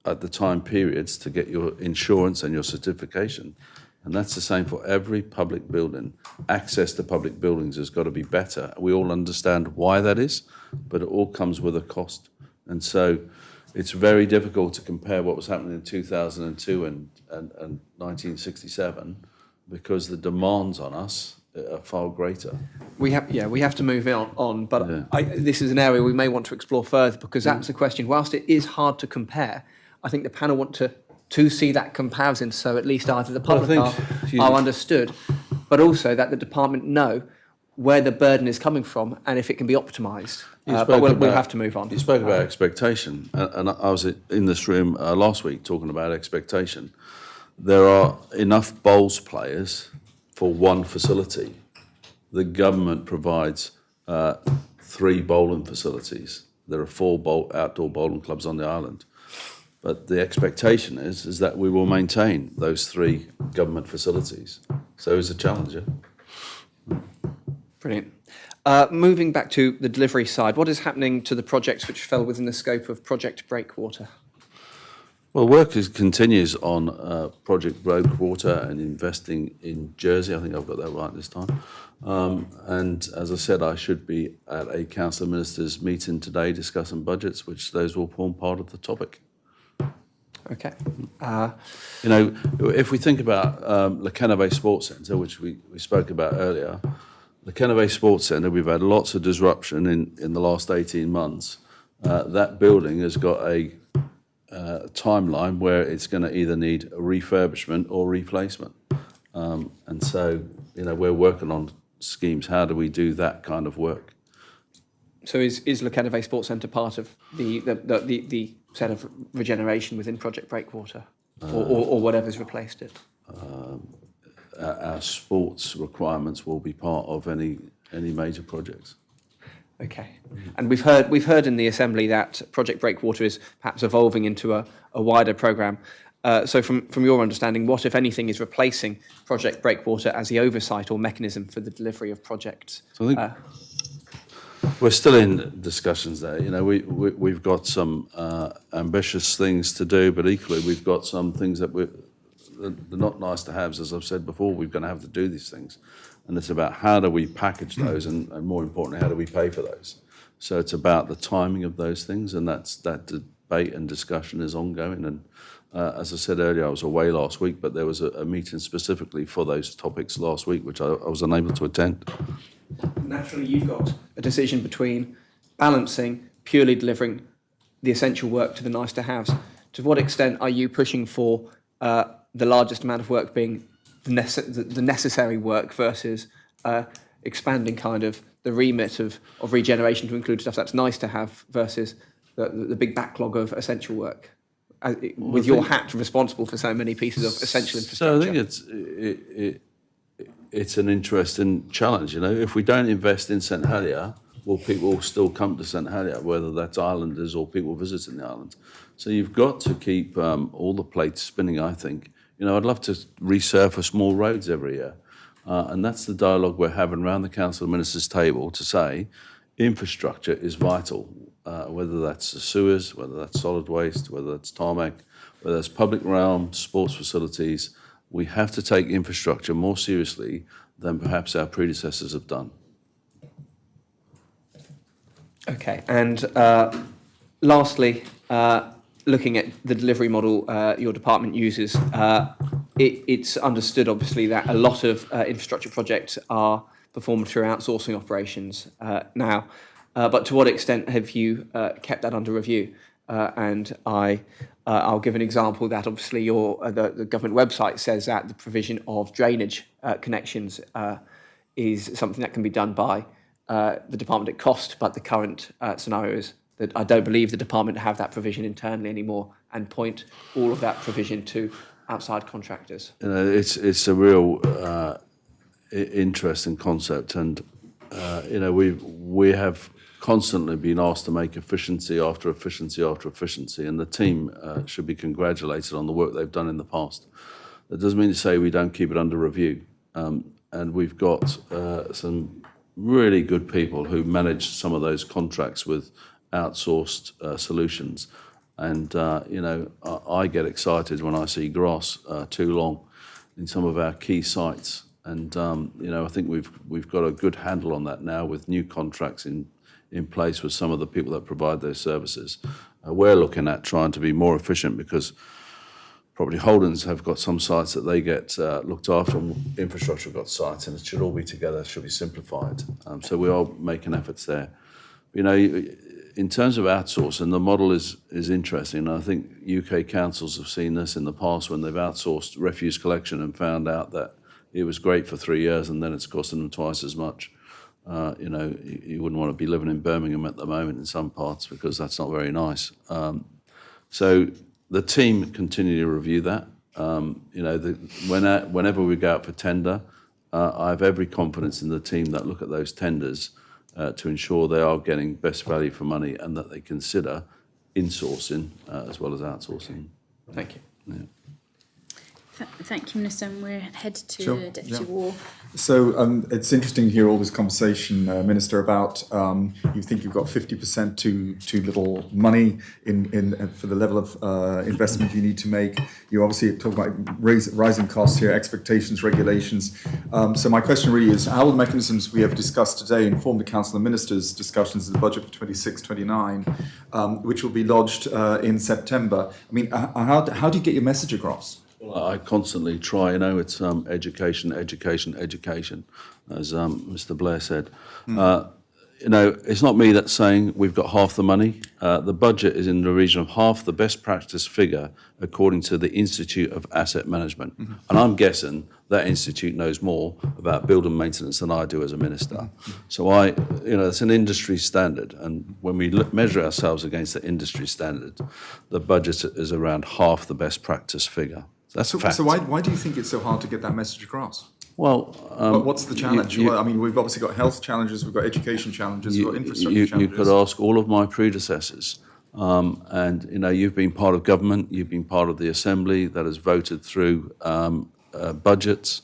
at the time periods to get your insurance and your certification. And that's the same for every public building. Access to public buildings has got to be better. We all understand why that is, but it all comes with a cost. And so it's very difficult to compare what was happening in 2002 and 1967 because the demands on us are far greater. We have to move on, but this is an area we may want to explore further because that's a question. Whilst it is hard to compare, I think the panel want to see that comparison, so at least either the public are understood, but also that the department know where the burden is coming from and if it can be optimised. But we'll have to move on. You spoke about expectation, and I was in this room last week talking about expectation. There are enough bowls players for one facility. The government provides 3 bowling facilities. There are 4 outdoor bowling clubs on the island. But the expectation is that we will maintain those 3 government facilities. So it's a challenge. Brilliant. Moving back to the delivery side, what is happening to the projects which fell within the scope of Project Breakwater? Well, work continues on Project Breakwater and investing in Jersey. I think I've got that right this time. And as I said, I should be at a Council of Ministers meeting today discussing budgets, which those will form part of the topic. Okay. If we think about the Connétable Sports Centre, which we spoke about earlier, the Connétable Sports Centre, we've had lots of disruption in the last 18 months. That building has got a timeline where it's going to either need a refurbishment or replacement. And so, we're working on schemes. How do we do that kind of work? So is Le Caneve Sports Centre part of the set of regeneration within Project Breakwater, or whatever's replaced it? Our sports requirements will be part of any major projects. Okay, and we've heard in the Assembly that Project Breakwater is perhaps evolving into a wider programme. So from your understanding, what, if anything, is replacing Project Breakwater as the oversight or mechanism for the delivery of projects? So I think we're still in discussions there. You know, we've got some ambitious things to do, but equally we've got some things that they're not nice to haves. As I've said before, we're going to have to do these things. And it's about how do we package those and more importantly, how do we pay for those? So it's about the timing of those things, and that debate and discussion is ongoing. And as I said earlier, I was away last week, but there was a meeting specifically for those topics last week, which I was unable to attend. Naturally, you've got a decision between balancing purely delivering the essential work to the nice-to-haves. To what extent are you pushing for the largest amount of work being the necessary work versus expanding kind of the remit of regeneration to include stuff that's nice to have versus the big backlog of essential work? With your hat responsible for so many pieces of essential infrastructure. So I think it's an interesting challenge. You know, if we don't invest in St Helier, will people still come to St Helier, whether that's islanders or people visiting the islands? So you've got to keep all the plates spinning, I think. You know, I'd love to resurface more roads every year. And that's the dialogue we're having around the Council of Ministers table to say infrastructure is vital, whether that's the sewers, whether that's solid waste, whether that's tarmac, whether that's public realm, sports facilities. We have to take infrastructure more seriously than perhaps our predecessors have done. Okay, and lastly, looking at the delivery model your department uses, it's understood, obviously, that a lot of infrastructure projects are performed through outsourcing operations now. But to what extent have you kept that under review? And I'll give an example that obviously the government website says that the provision of drainage connections is something that can be done by the department at cost, but the current scenario is that I don't believe the department have that provision internally anymore and point all of that provision to outside contractors. You know, it's a real interesting concept, and you know, we have constantly been asked to make efficiency after efficiency after efficiency, and the team should be congratulated on the work they've done in the past. That doesn't mean to say we don't keep it under review, and we've got some really good people who manage some of those contracts with outsourced solutions. And, you know, I get excited when I see grass too long in some of our key sites. And, you know, I think we've got a good handle on that now with new contracts in place with some of the people that provide those services. We're looking at trying to be more efficient because Property Holdings have got some sites that they get looked after, and infrastructure got sites, and it should all be together, it should be simplified. So we are making efforts there. You know, in terms of outsourcing, the model is interesting. I think UK councils have seen this in the past when they've outsourced refuse collection and found out that it was great for 3 years and then it's costing them twice as much. You know, you wouldn't want to be living in Birmingham at the moment in some parts because that's not very nice. So the team continue to review that. You know, whenever we go out for tender, I have every confidence in the team that look at those tenders to ensure they are getting best value for money and that they consider insourcing as well as outsourcing. Thank you. Yeah. Thank you, Minister. And we're headed to Sure, Deputy yeah. War. So it's interesting to hear all this conversation, Minister, about you think you've got 50% too little money in for the level of investment you need to make. You obviously talk about rising costs here, expectations, regulations. So my question really is, how will the mechanisms we have discussed today inform the Council of Ministers' discussions of the budget for 26-29, which will be lodged in September? I mean, how do you get your message across? Well, I constantly try, you know, it's education, education, education, as Mr. Blair said. You it's not me that's saying we've got half the money. The budget is in the region of half the best practice figure according to the Institute of Asset Management. Mm-hmm. And I'm guessing that institute knows more about building maintenance than I do as a minister. Mm-hmm. So it's an industry standard. And when we measure ourselves against the industry standard, the budget is around half the best practice figure. That's a fact. So why do you think it's so hard to get that message across? Well, what's the challenge? I mean, we've obviously got health challenges, we've got education challenges, we've got infrastructure challenges. You could ask all of my predecessors, and you've been part of government, you've been part of the assembly that has voted through budgets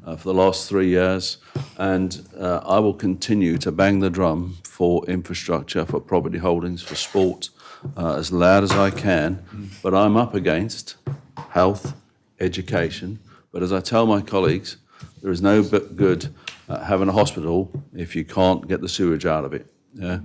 for the last 3 years, and I will continue to bang the drum for infrastructure, for property holdings, for sport, as loud as I can. But I'm up against health, education. But as I tell my colleagues, there is no good having a hospital if you can't get the sewage out of it. Yeah?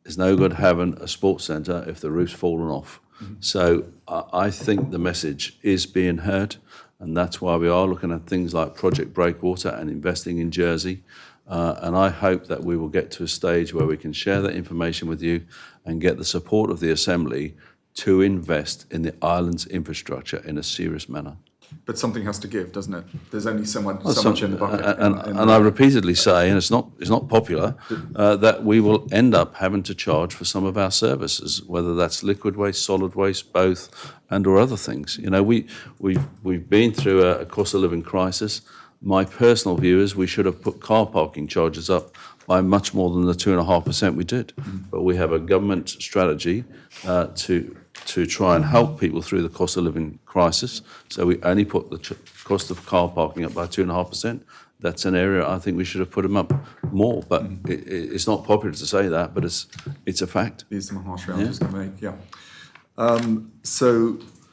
It's no good having a sports centre if the roof's fallen off. Mm-hmm. So I think the message is being heard, and that's why we are looking at things like Project Breakwater and investing in Jersey. And I hope that we will get to a stage where we can share that information with you and get the support of the Assembly to invest in the island's infrastructure in a serious manner. But something has to give, doesn't it? There's only so much in the bucket. And I repeatedly say, and it's not popular, that we will end up having to charge for some of our services, whether that's liquid waste, solid waste, both, and or other things. We've been through a cost of living crisis. My personal view is we should have put car parking charges up by much more than the 2.5% we did. But we have a government strategy to try and help people through the cost of living crisis. So we only put the cost of car parking up by 2.5%. That's an area I think we should have put them up more. But it's not popular to say that, but it's a fact. These are some harsh realities to make, yeah.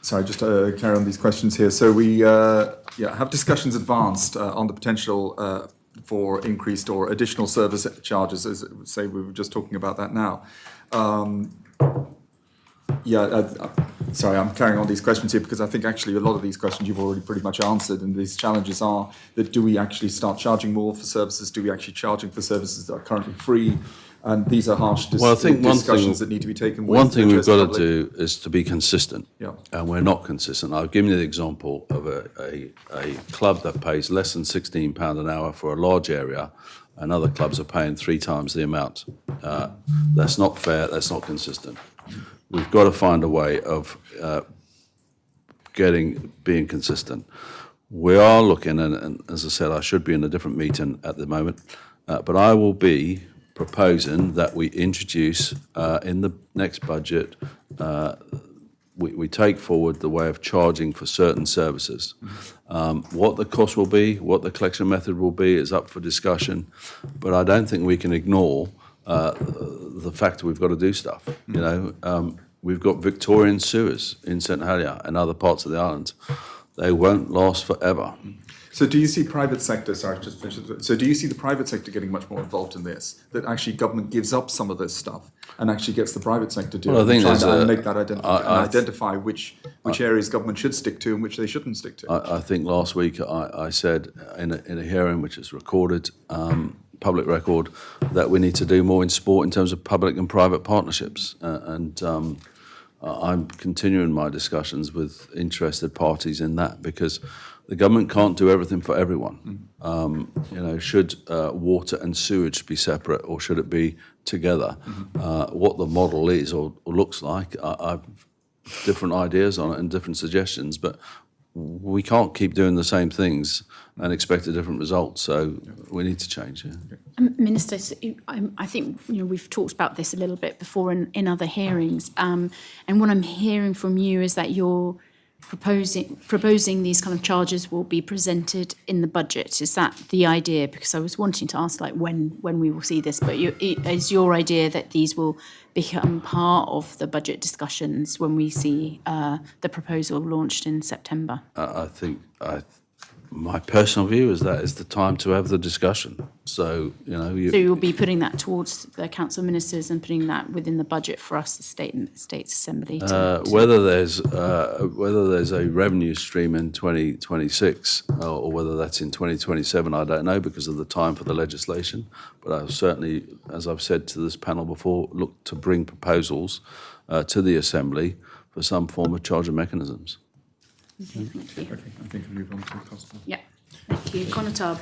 Sorry, just to carry on these questions here. So we have discussions advanced on the potential for increased or additional service charges, as say we were just talking about that now. Sorry, I'm carrying on these questions here because I think actually a lot of these questions you've already pretty much answered, and these challenges are that do we actually start charging more for services? Do we actually charging for services that are currently free? And these are harsh discussions that need to be taken with. One thing we've got to do is to be consistent, yeah. And we're not consistent. I've given you the example of a club that pays less than £16 an hour for a large area, and other clubs are paying 3 times the amount. That's not fair, that's not consistent. We've got to find a way of being consistent. We are looking, and as I said, I should be in a different meeting at the moment, but I will be proposing that we introduce in the next budget, we take forward the way of charging for certain services. What the cost will be, what the collection method will be is up for discussion, but I don't think we can ignore the fact that we've got to do stuff. We've got Victorian sewers in St Helier and other parts of the island. They won't last forever. So do you see private sector, sorry, just finish it. So do you see the private sector getting much more involved in this? That actually government gives up some of this stuff and actually gets the private sector to do it and make that identify which areas government should stick to and which they shouldn't stick to? I think last week I said in a hearing, which is recorded, public record, that we need to do more in sport in terms of public and private partnerships. I'm continuing my discussions with interested parties in that because the government can't do everything for everyone. Should water and sewage be separate or should it be together? What the model is or looks like, I've different ideas on it and different suggestions, but we can't keep doing the same things and expect a different result. So we need to change. Yeah. Minister, I think we've talked about this a little bit before in other hearings, and what I'm hearing from you is that you're proposing these kind of charges will be presented in the budget. Is that the idea? Because I was wanting to ask when we will see this, but is your idea that these will become part of the budget discussions when we see the proposal launched in September? I think My personal view is that is the time to have the discussion. So, So you'll be putting that towards the council ministers and putting that within the budget for us, the States Assembly. whether there's a revenue stream in 2026 or whether that's in 2027, I don't know because of the time for the legislation. But I'll certainly, as I've said to this panel before, look to bring proposals to the Assembly for some form of charger mechanisms. Okay, thank you. Okay, I think we'll move on to Constable. Yeah, thank you. Connétable,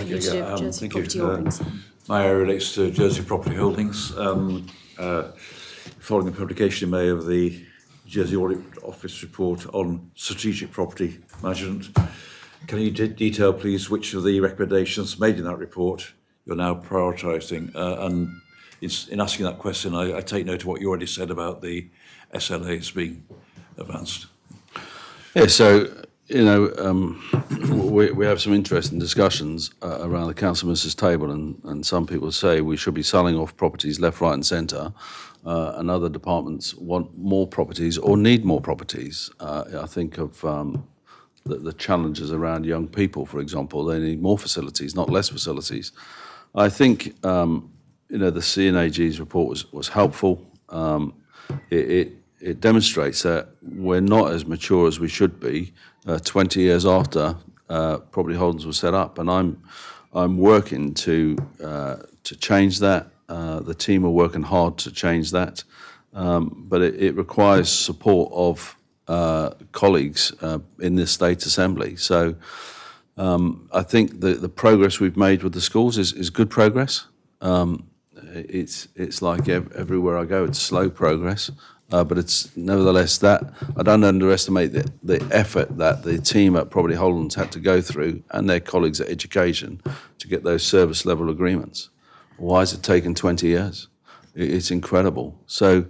fugitive Jersey thank property you. holdings. My area relates to Jersey Property Holdings. Following the publication in May of the Jersey Audit Office report on strategic property management, can you detail, please, which of the recommendations made in that report you're now prioritising? And in asking that question, I take note of what you already said about the SLAs being advanced. Yeah, so, we have some interesting discussions around the council ministers' table, and some people say we should be selling off properties left, right and centre, and other departments want more properties or need more properties. I think of the challenges around young people, for example. They need more facilities, not less facilities. I think, the CNAG's report was helpful. It demonstrates that we're not as mature as we should be 20 years after property holdings were set up, and I'm working to change that. The team are working hard to change that, but it requires support of colleagues in this state assembly. So I think the progress we've made with the schools is good progress. It's like everywhere I go, it's slow progress. But it's nevertheless that I don't underestimate the effort that the team at Property Holdings had to go through and their colleagues at Education to get those service level agreements. Why has it taken 20 years? It's incredible. So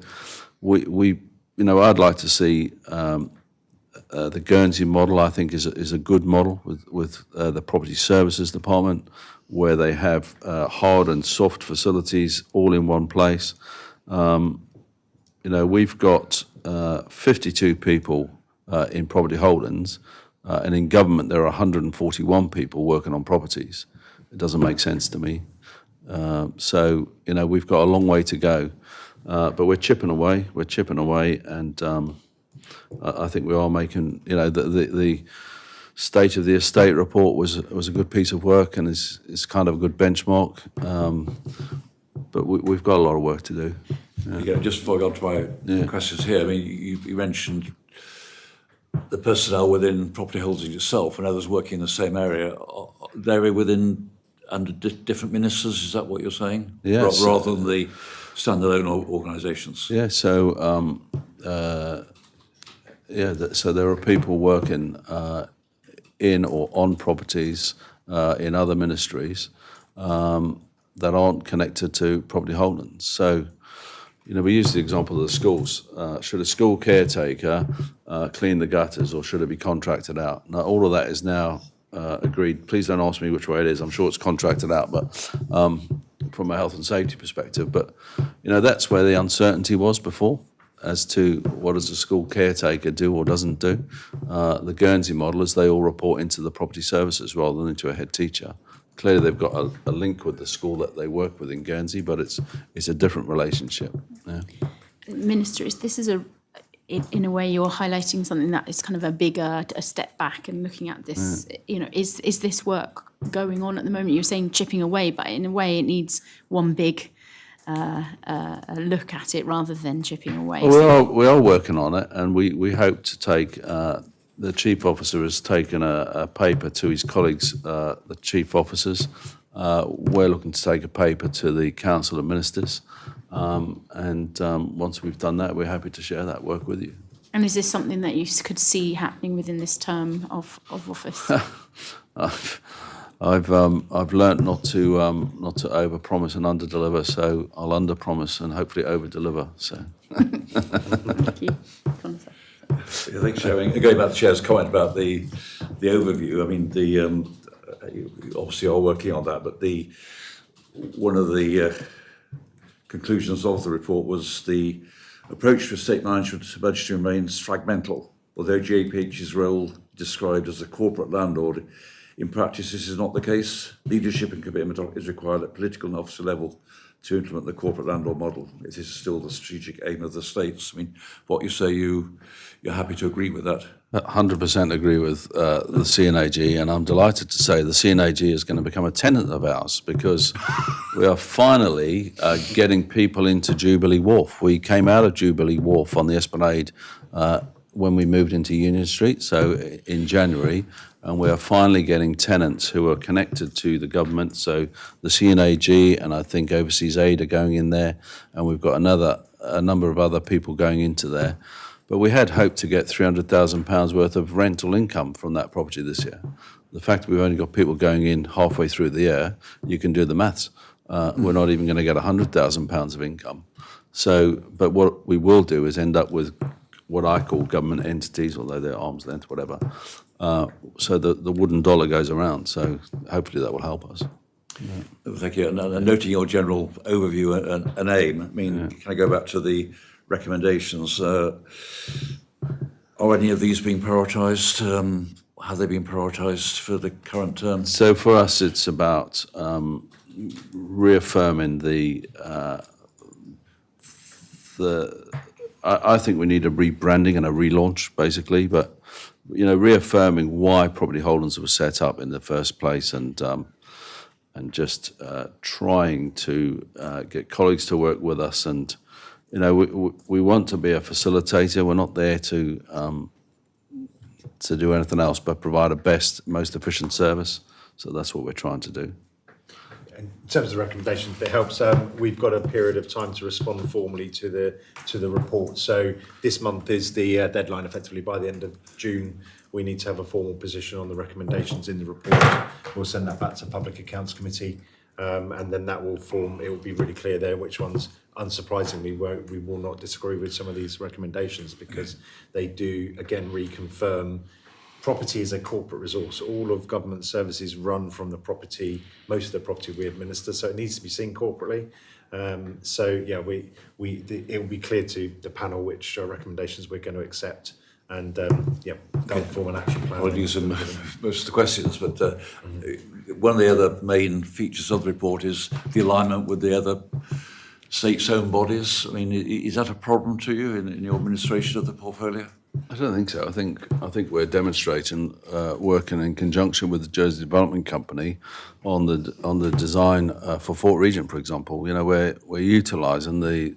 I'd like to see the Guernsey model. I think is a good model with the Property Services Department, where they have hard and soft facilities all in one place. We've got 52 people in property holdings, and in government there are 141 people working on properties. It doesn't make sense to me. So we've got a long way to go, but we're chipping away, and I think we are making, the state of the estate report was a good piece of work and is kind of a good benchmark, but we've got a lot of work to do. Yeah, just before I go on to my questions here, I mean, you mentioned the personnel within property holdings itself and others working in the same area. They're under different ministers, is that what you're saying? Yes. Rather than the standalone organisations? Yeah, so, so there are people working in or on properties in other ministries that aren't connected to property holdings. So, we use the example of the schools. Should a school caretaker clean the gutters, or should it be contracted out? Now, all of that is now agreed. Please don't ask me which way it is. I'm sure it's contracted out, but from a health and safety perspective. But, that's where the uncertainty was before as to what does a school caretaker do or doesn't do. The Guernsey model is they all report into the property services rather than into a head teacher. Clearly, they've got a link with the school that they work with in Guernsey, but it's a different relationship. Yeah. Minister, this is in a way you're highlighting something that is kind of a step back and looking at this. Is this work going on at the moment? You're saying chipping away, but in a way it needs one big look at it rather than chipping away. Well, we are working on it, and we hope to take. The chief officer has taken a paper to his colleagues, the chief officers. We're looking to take a paper to the Council of Ministers, and once we've done that, we're happy to share that work with you. And is this something that you could see happening within this term of office? I've learnt not to overpromise and underdeliver, so I'll underpromise and hopefully overdeliver. So. Thank you. I think, going back to the Chair's comment about the overview, I mean, you obviously are working on that, but one of the conclusions of the report was the approach to estate management budgeting remains fragmental although JPH's role described as a corporate landlord, in practice this is not the case. Leadership and commitment is required at political and officer level to implement the corporate landlord model. It is still the strategic aim of the states. I mean, what you say, you're happy to agree with that? 100% agree with the CNAG, and I'm delighted to say the CNAG is going to become a tenant of ours because we are finally getting people into Jubilee Wharf. We came out of Jubilee Wharf on the Esplanade when we moved into Union Street, so in January, and we are finally getting tenants who are connected to the government. So the CNAG and I think Overseas Aid are going in there, and we've got a number of other people going into there. But we had hoped to get £300,000 worth of rental income from that property this year. The fact that we've only got people going in halfway through the year, you can do the maths. We're not even going to get £100,000 of income. So, but what we will do is end up with what I call government entities, although they're arm's length, whatever. So the wooden dollar goes around. So hopefully that will help us. Yeah. Thank you. And noting your general overview and aim, I mean, can I go back to the recommendations? Are any of these being prioritised? Have they been prioritised for the current term? So for us, it's about reaffirming I think we need a rebranding and a relaunch, basically, but reaffirming why Property Holdings was set up in the first place, and just trying to get colleagues to work with us. And we want to be a facilitator. We're not there to do anything else but provide a best, most efficient service. So that's what we're trying to do. In terms of the recommendations, if it helps, we've got a period of time to respond formally to the report. So this month is the deadline. Effectively, by the end of June, we need to have a formal position on the recommendations in the report. We'll send that back to Public Accounts Committee, and then that will form. It will be really clear there which ones, unsurprisingly, we will not disagree with some of these recommendations, because they do again reconfirm. Property is a corporate resource. All of government services run from the property, most of the property we administer, so it needs to be seen corporately. It will be clear to the panel which recommendations we're going to accept, and they'll form an action plan. I'll use most of the questions, but one of the other main features of the report is the alignment with the other states-owned bodies. I mean, is that a problem to you in your administration of the portfolio? I don't think so. I think we're demonstrating working in conjunction with the Jersey Development Company on the design for Fort Regent, for example. We're utilising the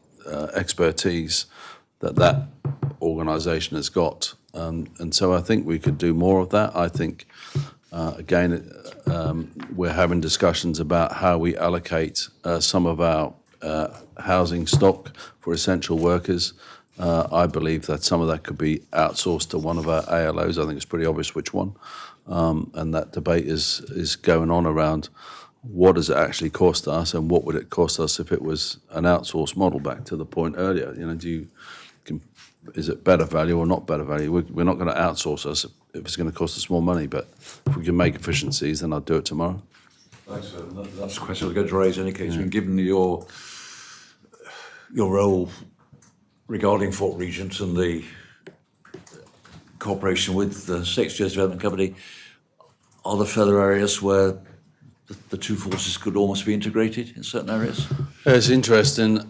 expertise that organisation has got, and so I think we could do more of that. I think we're having discussions about how we allocate some of our housing stock for essential workers. I believe that some of that could be outsourced to one of our ALOs. I think it's pretty obvious which one. And that debate is going on around what does it actually cost us, and what would it cost us if it was an outsourced model, back to the point earlier. Is it better value or not better value? We're not going to outsource us if it's going to cost us more money, but if we can make efficiencies, then I'll do it tomorrow. Thanks. That's a question I was going to raise in any case. I mean, given your role regarding Fort Regent and the cooperation with the States Jersey Development Company, are there further areas where the two forces could almost be integrated in certain areas? It's interesting.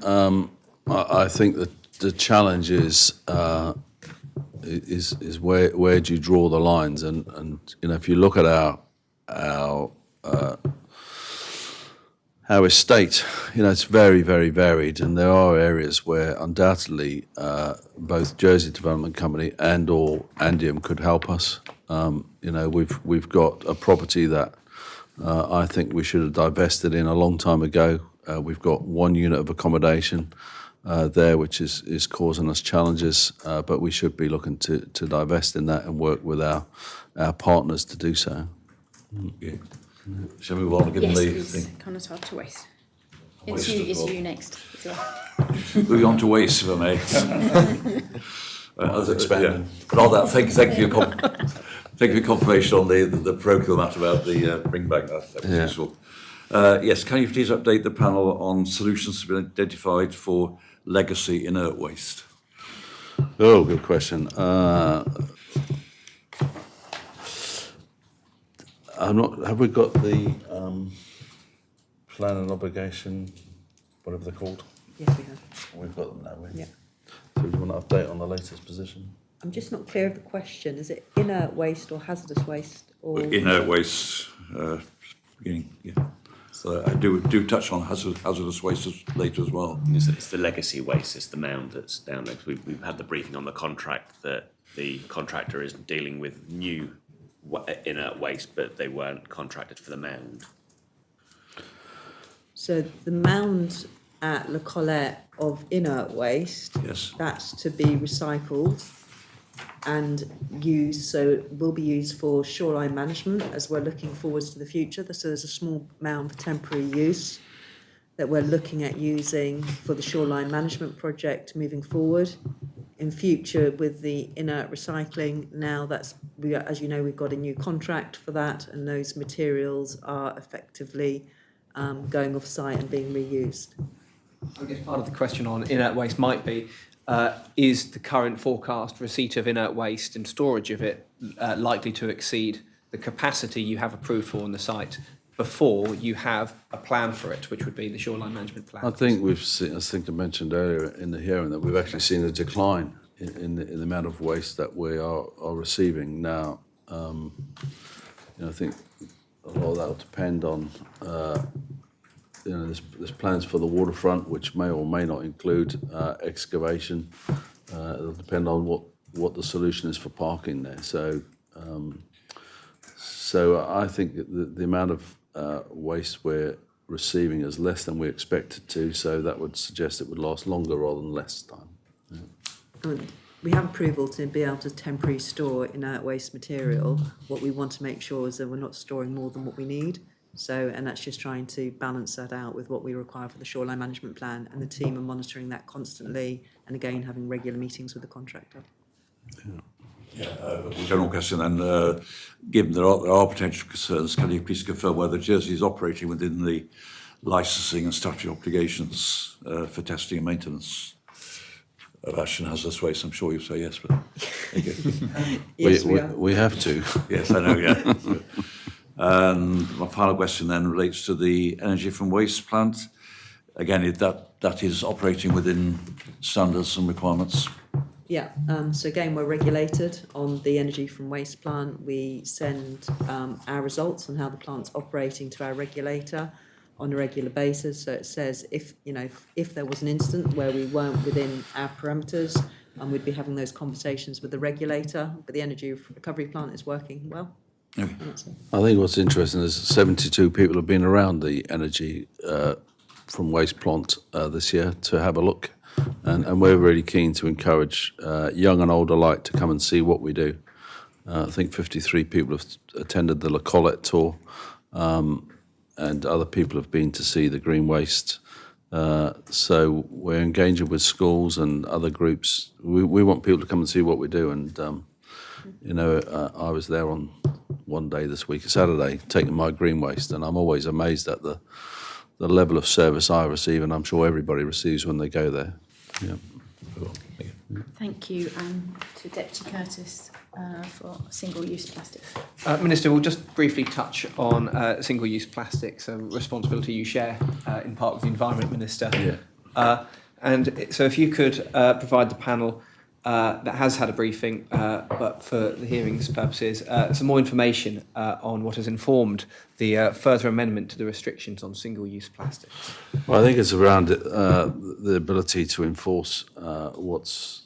I think that the challenge is where do you draw the lines, and if you look at our estate, it's very, very varied, and there are areas where undoubtedly both Jersey Development Company and/or Andium could help us. We've got a property that I think we should have divested in a long time ago. We've got one unit of accommodation there, which is causing us challenges, but we should be looking to divest in that and work with our partners to do so. Yeah. Shall we move on? Yes, please. Connétable to waste. It's you next. Moving on to waste, if I may. I was expanding. But all that, thank you for your confirmation on the parochial matter about the bring back. That was useful. Yes, can you please update the panel on solutions to be identified for legacy inert waste? Oh, good question. I'm not. Have we got the plan and obligation, whatever they're called? Yes, we have. We've got them now. We. Yeah. So do you want to update on the latest position? I'm just not clear of the question. Is it inert waste or hazardous waste? Or Inert waste, yeah. So I do touch on hazardous waste later as well. It's the legacy waste, it's the mound that's down there. We've had the briefing on the contract that the contractor is dealing with new inert waste, but they weren't contracted for the mound. So the mound at La Collette of inert waste, Yes. that's to be recycled and used, so it will be used for shoreline management as we're looking forwards to the future. So there's a small mound for temporary use that we're looking at using for the shoreline management project moving forward. In future with the inert recycling, now as you know, we've got a new contract for that, and those materials are effectively going off site and being reused. I guess part of the question on inert waste might be, is the current forecast receipt of inert waste and storage of it likely to exceed the capacity you have approved for on the site before you have a plan for it, which would be the shoreline management plan? I think we've seen, I think I mentioned earlier in the hearing that we've actually seen a decline in the amount of waste that we are receiving now. I think a lot of that will depend on, there's plans for the waterfront, which may or may not include excavation. It'll depend on what the solution is for parking there. So I think the amount of waste we're receiving is less than we expected to, so that would suggest it would last longer rather than less time. Yeah. We have approval to be able to temporarily store inert waste material. What we want to make sure is that we're not storing more than what we need. So, and that's just trying to balance that out with what we require for the shoreline management plan, and the team are monitoring that constantly, and again having regular meetings with the contractor. General question then, given there are potential concerns, can you please confirm whether Jersey is operating within the licensing and statutory obligations for testing and maintenance of ash and hazardous waste? I'm sure you'll say yes, but there you go. Yes, we are. We have to. Yes, I know, yeah. And my final question then relates to the energy from waste plant. Again, that is operating within standards and requirements. Yeah, so again, we're regulated on the energy from waste plant. We send our results on how the plant's operating to our regulator on a regular basis. So it says if there was an incident where we weren't within our parameters, and we'd be having those conversations with the regulator, but the energy recovery plant is working well. Okay. I think what's interesting is 72 people have been around the energy from waste plant this year to have a look. And we're really keen to encourage young and old alike to come and see what we do. I think 53 people have attended the La Collette tour, and other people have been to see the green waste. So we're engaging with schools and other groups. We want people to come and see what we do. And, I was there on one day this week, Saturday, taking my green waste, and I'm always amazed at the level of service I receive, and I'm sure everybody receives when they go there. Yeah. Thank you, to Deputy Curtis for single-use plastics. Minister, we'll just briefly touch on single-use plastics, a responsibility you share in part with the Environment Minister. Yeah. And so if you could provide the panel that has had a briefing, but for the hearing's purposes, some more information on what has informed the further amendment to the restrictions on single-use plastics. Well, I think it's around the ability to enforce what's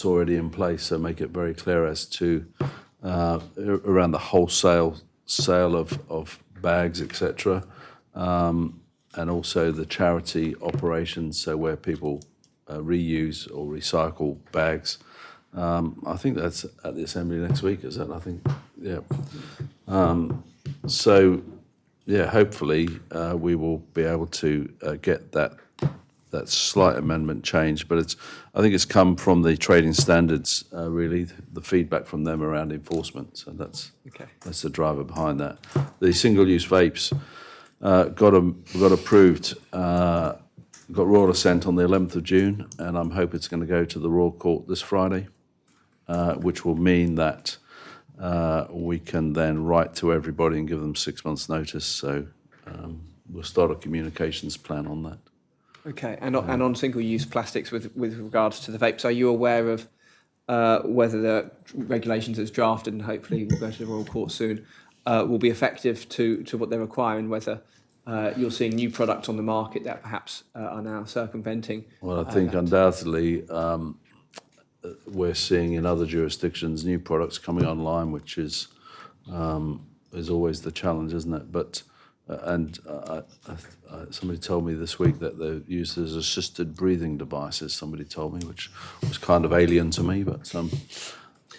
already in place, so make it very clear as to around the wholesale sale of bags, etc., and also the charity operations, so where people reuse or recycle bags. I think that's at the Assembly next week, is it? I think, yeah. Hopefully we will be able to get that slight amendment changed, but I think it's come from the trading standards, really, the feedback from them around enforcement. So that's the driver behind that. The single-use vapes got approved got royal assent on the 11th of June, and I'm hoping it's going to go to the Royal Court this Friday, which will mean that we can then write to everybody and give them 6 months' notice. So we'll start a communications plan on that. Okay, and on single-use plastics with regards to the vapes, are you aware of whether the regulations as drafted, and hopefully will go to the Royal Court soon, will be effective to what they require, and whether you're seeing new products on the market that perhaps are now circumventing? Well, I think undoubtedly we're seeing in other jurisdictions new products coming online, which is always the challenge, isn't it? But somebody told me this week that they're used as assisted breathing devices. Somebody told me, which was kind of alien to me. But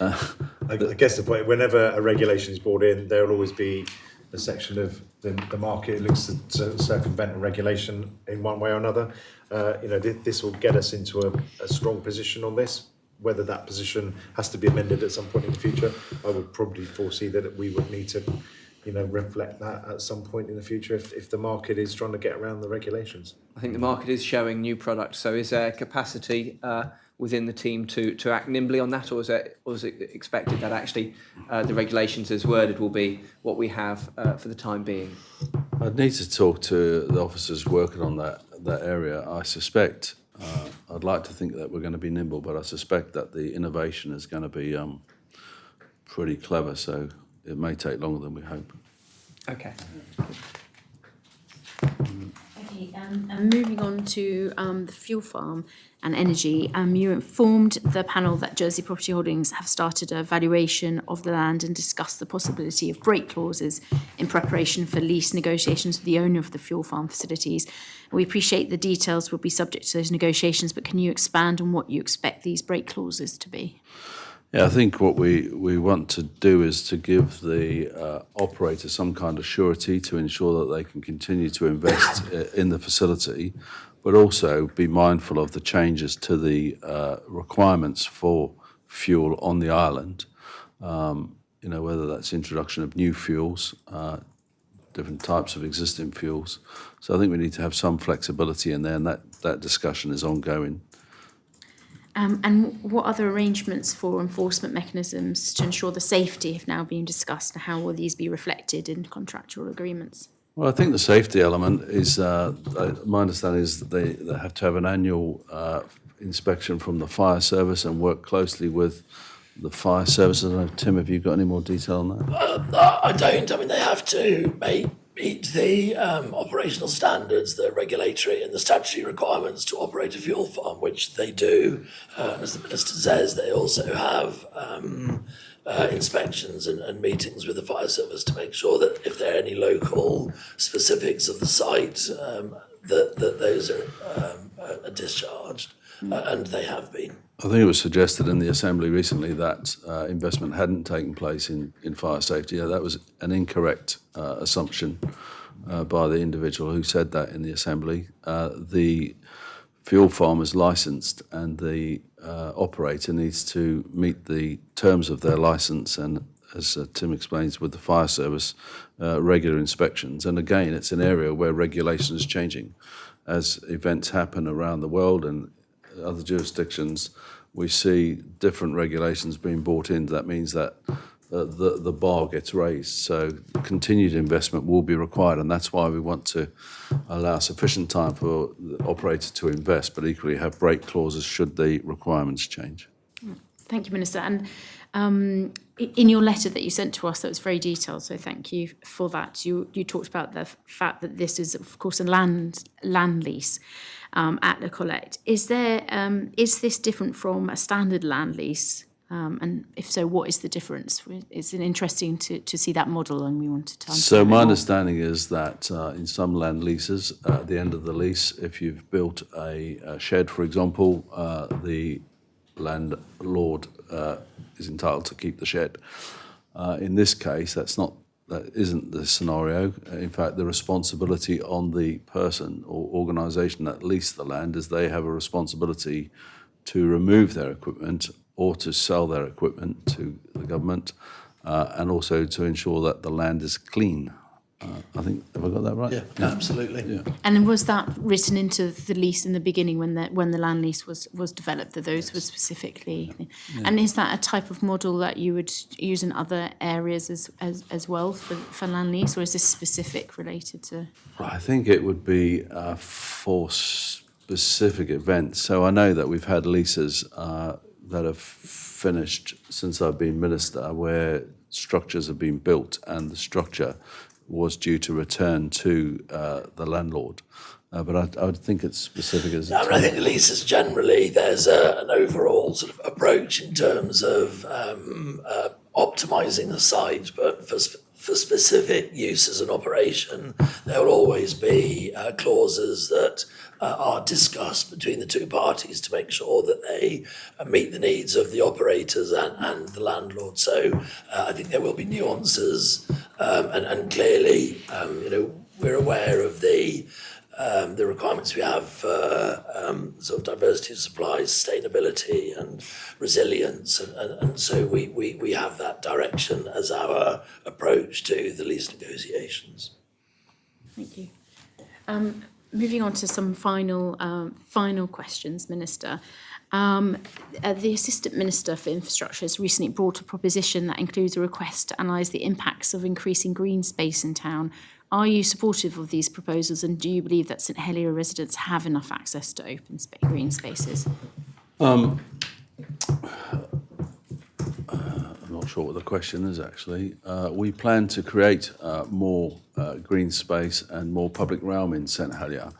I guess the point, whenever a regulation is brought in, there will always be a section of the market that looks to circumvent a regulation in one way or another. This will get us into a strong position on this. Whether that position has to be amended at some point in the future, I would probably foresee that we would need to reflect that at some point in the future if the market is trying to get around the regulations. I think the market is showing new products, so is there capacity within the team to act nimbly on that, or is it expected that actually the regulations as worded will be what we have for the time being? I'd need to talk to the officers working on that area. I suspect, I'd like to think that we're going to be nimble, but I suspect that the innovation is going to be pretty clever, so it may take longer than we hope. Okay. Okay, and moving on to the fuel farm and energy, you informed the panel that Jersey Property Holdings have started a valuation of the land and discussed the possibility of break clauses in preparation for lease negotiations with the owner of the fuel farm facilities. We appreciate the details will be subject to those negotiations, but can you expand on what you expect these break clauses to be? Yeah, I think what we want to do is to give the operator some kind of surety to ensure that they can continue to invest in the facility, but also be mindful of the changes to the requirements for fuel on the island, whether that's introduction of new fuels, different types of existing fuels. So I think we need to have some flexibility in there, and that discussion is ongoing. And what other arrangements for enforcement mechanisms to ensure the safety have now been discussed, and how will these be reflected in contractual agreements? Well, I think the safety element is, my understanding is that they have to have an annual inspection from the fire service and work closely with the fire service. I don't know, Tim, have you got any more detail on that? I don't. I mean, they have to meet the operational standards, the regulatory and the statutory requirements to operate a fuel farm, which they do. As the Minister says, they also have inspections and meetings with the fire service to make sure that if there are any local specifics of the site, that those are discharged, and they have been. I think it was suggested in the Assembly recently that investment hadn't taken place in fire safety. That was an incorrect assumption by the individual who said that in the Assembly. The fuel farm is licensed, and the operator needs to meet the terms of their license and, as Tim explains, with the fire service, regular inspections. And again, it's an area where regulation is changing. As events happen around the world and other jurisdictions, we see different regulations being brought in. That means that the bar gets raised. So continued investment will be required, and that's why we want to allow sufficient time for the operator to invest, but equally have break clauses should the requirements change. Thank you, Minister. And in your letter that you sent to us, that was very detailed, so thank you for that. You talked about the fact that this is, of course, a land lease at the Collect. Is this different from a standard land lease? And if so, what is the difference? It's interesting to see that model, and we wanted to understand. So my understanding is that in some land leases, at the end of the lease, if you've built a shed, for example, the landlord is entitled to keep the shed. In this case, that isn't the scenario. In fact, the responsibility on the person or organisation that leased the land is they have a responsibility to remove their equipment or to sell their equipment to the government, and also to ensure that the land is clean. I think, have I got that right? Yeah, absolutely. Yeah. And was that written into the lease in the beginning when the land lease was developed, that those were specifically? And is that a type of model that you would use in other areas as well for land lease, or is this specific related to? I think it would be for specific events. So I know that we've had leases that have finished since I've been minister, where structures have been built and the structure was due to return to the landlord. But I would think it's specific as... I think the leases generally, there's an overall sort of approach in terms of optimising the site, but for specific uses and operation, there will always be clauses that are discussed between the two parties to make sure that they meet the needs of the operators and the landlord. So I think there will be nuances, and clearly, we're aware of the requirements we have for sort of diversity of supply, sustainability and resilience, and so we have that direction as our approach to the lease negotiations. Thank you. Moving on to some final questions, Minister. The Assistant Minister for Infrastructure has recently brought a proposition that includes a request to analyse the impacts of increasing green space in town. Are you supportive of these proposals, and do you believe that St Helier residents have enough access to open green spaces? I'm not sure what the question is, actually. We plan to create more green space and more public realm in St Helier,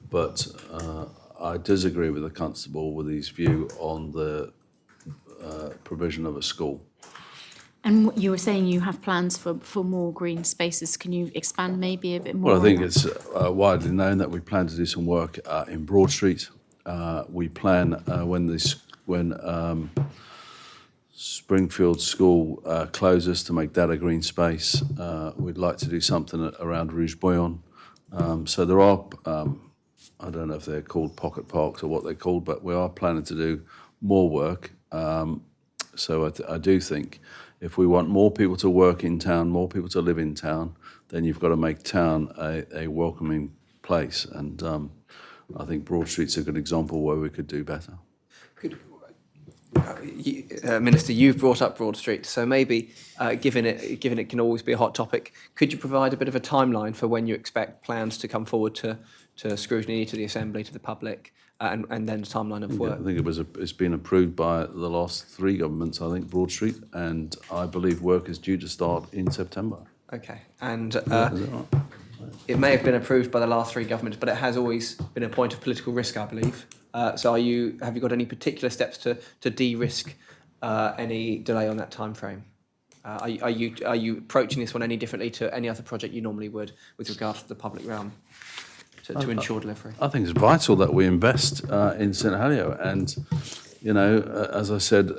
but I disagree with the Constable with his view on the provision of a school. And you were saying you have plans for more green spaces. Can you expand maybe a bit more? Well, I think it's widely known that we plan to do some work in Broad Street. We plan when Springfield School closes to make that a green space. We'd like to do something around Rouge Bouillon. So there are, I don't know if they're called pocket parks or what they're called, but we are planning to do more work. So I do think if we want more people to work in town, more people to live in town, then you've got to make town a welcoming place. And I think Broad Street's a good example where we could do better. Minister, you've brought up Broad Street, so maybe, given it can always be a hot topic, could you provide a bit of a timeline for when you expect plans to come forward to scrutiny, to the Assembly, to the public, and then a timeline of work? I think it's been approved by the last 3 governments, I think, Broad Street, and I believe work is due to start in September. Okay, and Is that right? it may have been approved by the last 3 governments, but it has always been a point of political risk, I believe. So have you got any particular steps to de-risk any delay on that time frame? Are you approaching this one any differently to any other project you normally would with regards to the public realm to ensure delivery? I think it's vital that we invest in St Helier, and as I said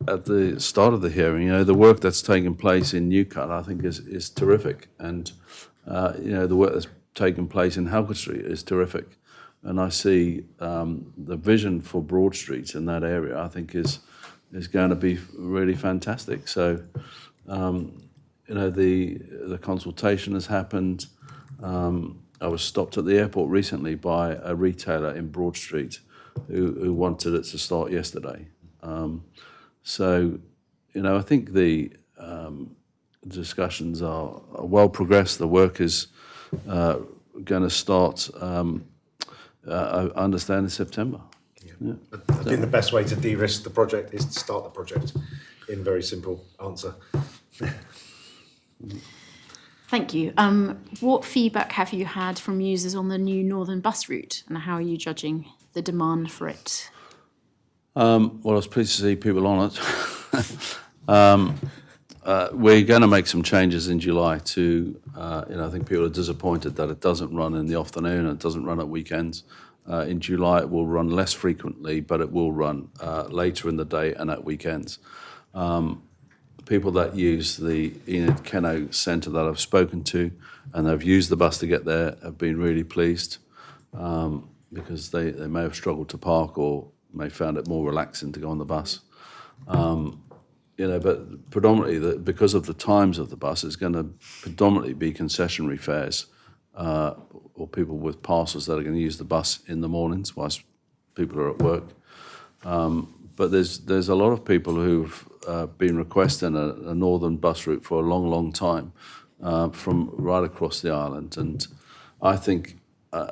at the start of the hearing, the work that's taken place in Newcut, I think is terrific, and the work that's taken place in Halkett Street is terrific. And I see the vision for Broad Street in that area, I think, is going to be really fantastic. So, the consultation has happened. I was stopped at the airport recently by a retailer in Broad Street who wanted it to start yesterday. So, I think the discussions are well progressed. The work is going to start. I understand in September. Yeah. I think the best way to de-risk the project is to start the project, in very simple answer. Thank you. What feedback have you had from users on the new Northern bus route, and how are you judging the demand for it? Well, I was pleased to see people on it. We're going to make some changes in July to, I think people are disappointed that it doesn't run in the afternoon and it doesn't run at weekends. In July, it will run less frequently, but it will run later in the day and at weekends. People that use the Enid Kenno Centre that I've spoken to, and they've used the bus to get there, have been really pleased because they may have struggled to park or may have found it more relaxing to go on the bus. but predominantly because of the times of the bus, it's going to predominantly be concessionary fares or people with parcels that are going to use the bus in the mornings whilst people are at work. But there's a lot of people who've been requesting a northern bus route for a long, long time from right across the island, and I think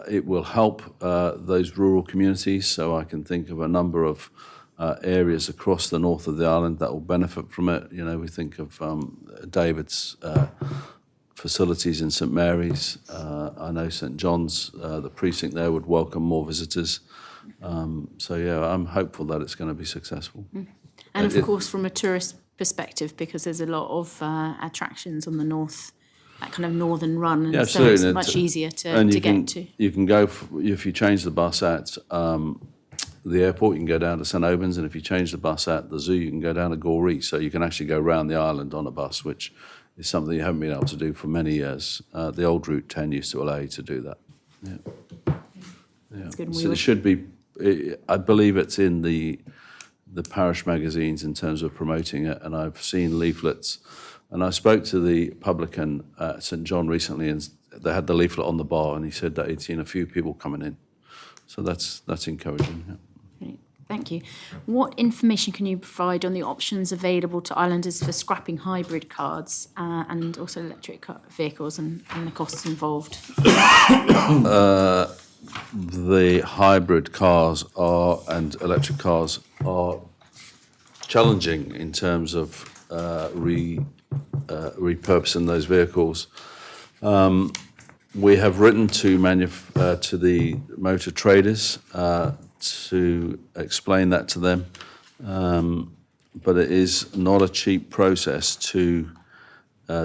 it will help those rural communities. So I can think of a number of areas across the north of the island that will benefit from it. We think of David's facilities in St Mary's. I know St John's, the precinct there, would welcome more visitors. So I'm hopeful that it's going to be successful. And of course, from a tourist perspective, because there's a lot of attractions on the north, that kind of northern run, and so it's much easier to get to. You can go, if you change the bus at the airport, you can go down to St Albans, and if you change the bus at the zoo, you can go down to Goree. So you can actually go around the island on a bus, which is something you haven't been able to do for many years. The old Route 10 used to allow you to do that. That's good. So it should be, I believe it's in the parish magazines in terms of promoting it, and I've seen leaflets. And I spoke to the publican at St John recently, and they had the leaflet on the bar, and he said that he'd seen a few people coming in. So that's encouraging. Yeah. Great. Thank you. What information can you provide on the options available to islanders for scrapping hybrid cards and also electric vehicles and the costs involved? The hybrid cars and electric cars are challenging in terms of repurposing those vehicles. We have written to the motor traders to explain that to them, but it is not a cheap process to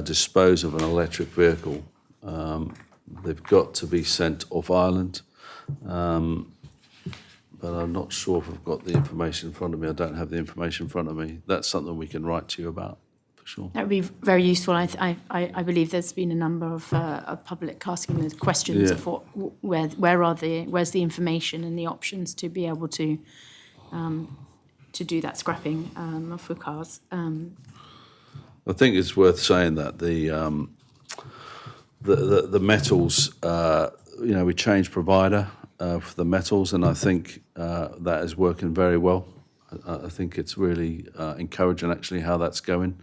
dispose of an electric vehicle. They've got to be sent off island, but I'm not sure if I've got the information in front of me. I don't have the information in front of me. That's something we can write to you about. Sure. That would be very useful. I believe there's been a number of public asking the questions of where's the information and the options to be able to do that scrapping for cars. I think it's worth saying that the metals, we changed provider for the metals, and I think that is working very well. I think it's really encouraging actually how that's going.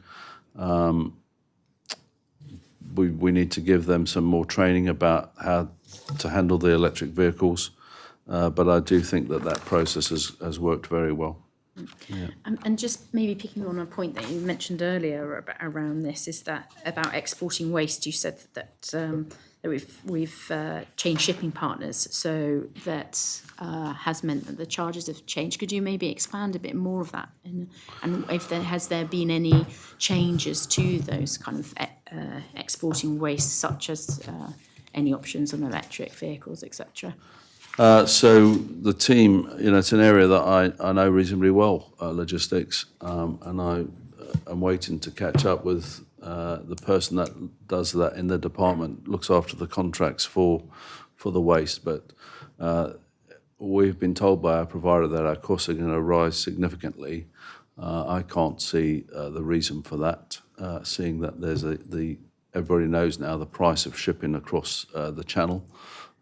We need to give them some more training about how to handle the electric vehicles, but I do think that process has worked very well. Yeah. And just maybe picking on a point that you mentioned earlier around this is that about exporting waste. You said that we've changed shipping partners, so that has meant that the charges have changed. Could you maybe expand a bit more of that, and if has there been any changes to those kind of exporting waste, such as any options on electric vehicles, etc.? So the team, it's an area that I know reasonably well, logistics, and I'm waiting to catch up with the person that does that in the department, looks after the contracts for the waste. But we've been told by our provider that our costs are going to rise significantly. I can't see the reason for that, seeing that there's everybody knows now the price of shipping across the channel,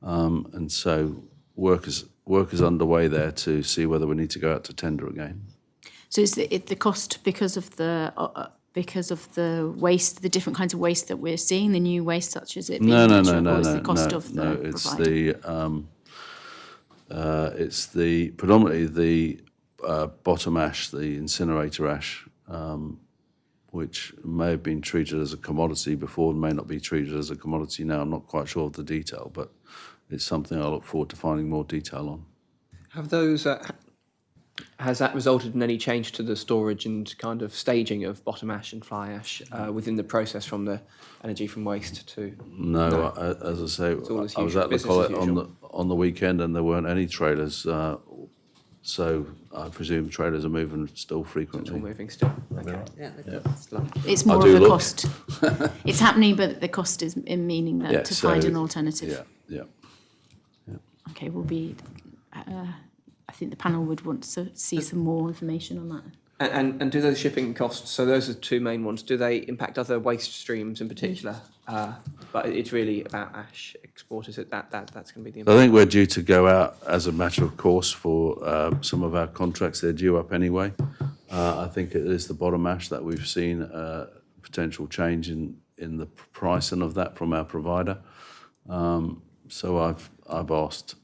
and so work is underway there to see whether we need to go out to tender again. So is the cost because of the waste, the different kinds of waste that we're seeing, the new waste, such as it being it's predominantly the bottom ash, the incinerator ash, which may have been treated as a commodity before and may not be treated as a commodity now. I'm not quite sure of the detail, but it's something I look forward to finding more detail on. Have those, has that resulted in any change to the storage and kind of staging of bottom ash and fly ash within the process from the energy from waste to? No. As I say, I was at the college on the weekend and there weren't any trailers, so I presume trailers are moving still frequently. It's all moving still. Okay. It's more of a cost. It's happening, but the cost is in meaning that to find an alternative. Yeah. Okay, I think the panel would want to see some more information on that. And do those shipping costs, so those are the two main ones, do they impact other waste streams in particular? But it's really about ash export, is it? That's going to be the impact. I think we're due to go out as a matter of course for some of our contracts. They're due up anyway. I think it is the bottom ash that we've seen potential change in the pricing of that from our provider. So I've asked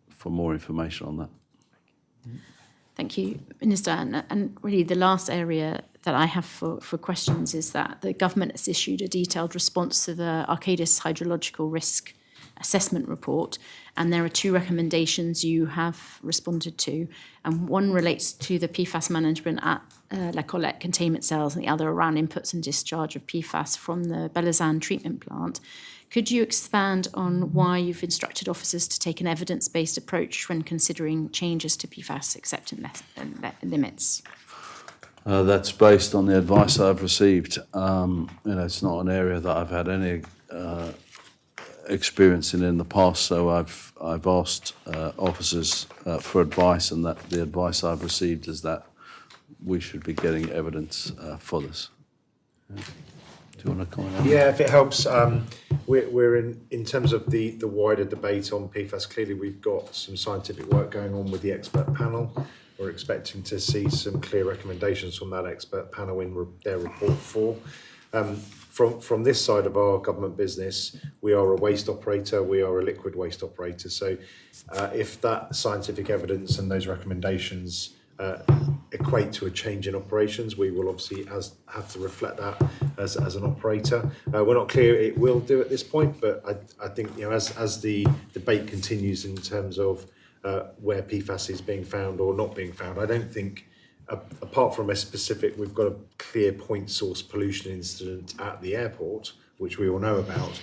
for more information on that. Thank you, Minister. And really the last area that I have for questions is that the government has issued a detailed response to the Arcadis Hydrological Risk Assessment Report, and there are two recommendations you have responded to, and one relates to the PFAS management at La Colette containment cells, and the other around inputs and discharge of PFAS from the Belazan treatment plant. Could you expand on why you've instructed officers to take an evidence-based approach when considering changes to PFAS acceptance limits? That's based on the advice I've received. It's not an area that I've had any experience in the past, so I've asked officers for advice, and that the advice I've received is that we should be getting evidence for this. Yeah. Do you want to comment on that? Yeah, if it helps, we're in terms of the wider debate on PFAS. Clearly, we've got some scientific work going on with the expert panel. We're expecting to see some clear recommendations from that expert panel in their report 4. From this side of our government business, we are a waste operator, we are a liquid waste operator. So if that scientific evidence and those recommendations equate to a change in operations, we will obviously have to reflect that as an operator. We're not clear it will do at this point, but I think as the debate continues in terms of where PFAS is being found or not being found, I don't think, apart from a specific, we've got a clear point source pollution incident at the airport, which we all know about.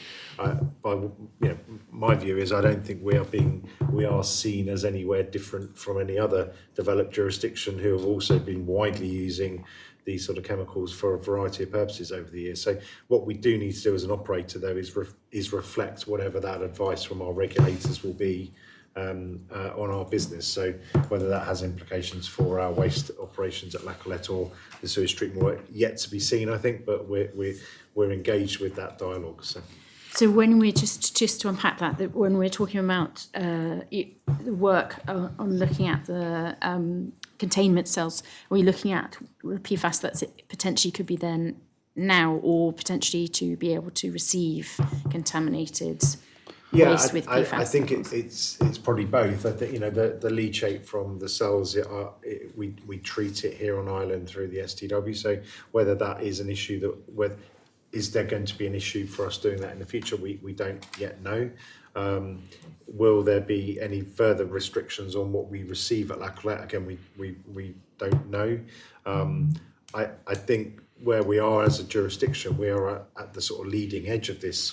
My view is I don't think we are seen as anywhere different from any other developed jurisdiction who have also been widely using these sort of chemicals for a variety of purposes over the years. So what we do need to do as an operator, though, is reflect whatever that advice from our regulators will be on our business. So whether that has implications for our waste operations at La Colette or the sewage treatment work, yet to be seen, I think, but we're engaged with that dialogue. So when we're just to unpack that when we're talking about the work on looking at the containment cells, are we looking at the PFAS that potentially could be there now, or potentially to be able to receive contaminated waste with PFAS? I think it's probably both. I think the leachate from the cells we treat it here on Ireland through the STW. So whether that is an issue is there going to be an issue for us doing that in the future? We don't yet know. Will there be any further restrictions on what we receive at La Colette? Again, we don't know. I think where we are as a jurisdiction, we are at the sort of leading edge of this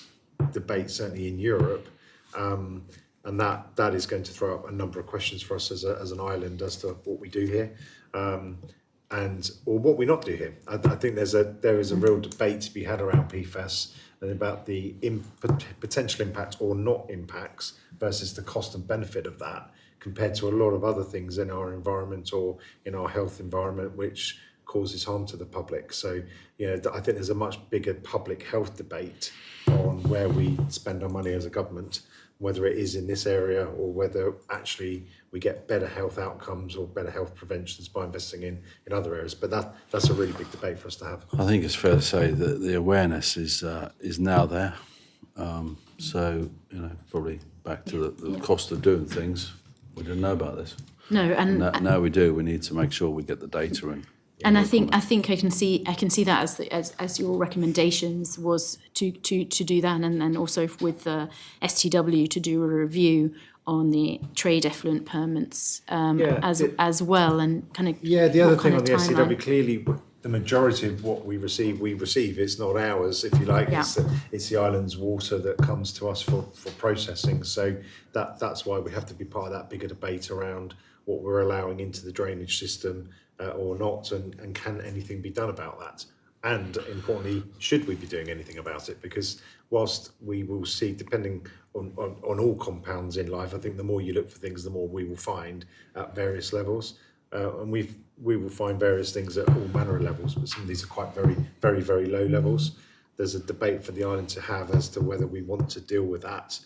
debate, certainly in Europe, and that is going to throw up a number of questions for us as an island as to what we do here. Or what we not do here. I think there is a real debate to be had around PFAS and about the potential impact or not impacts versus the cost and benefit of that compared to a lot of other things in our environment or in our health environment which causes harm to the public. So, I think there's a much bigger public health debate on where we spend our money as a government, whether it is in this area or whether actually we get better health outcomes or better health preventions by investing in other areas. But that's a really big debate for us to have. I think it's fair to say that the awareness is now there. So, probably back to the cost of doing things. We didn't know about this. No, and now we do. We need to make sure we get the data in. And I think I can see that as your recommendations was to do that, and then also with the STW to do a review on the trade effluent permits as well, and kind of the other thing on the STW, clearly the majority of what we receive is not ours, if you like. It's the island's water that comes to us for processing. So that's why we have to be part of that bigger debate around what we're allowing into the drainage system or not, and can anything be done about that? And importantly, should we be doing anything about it? Because whilst we will see, depending on all compounds in life, I think the more you look for things, the more we will find at various levels. and we will find various things at all manner of levels, but some of these are quite very low levels. There's a debate for the island to have as to whether we want to deal with that.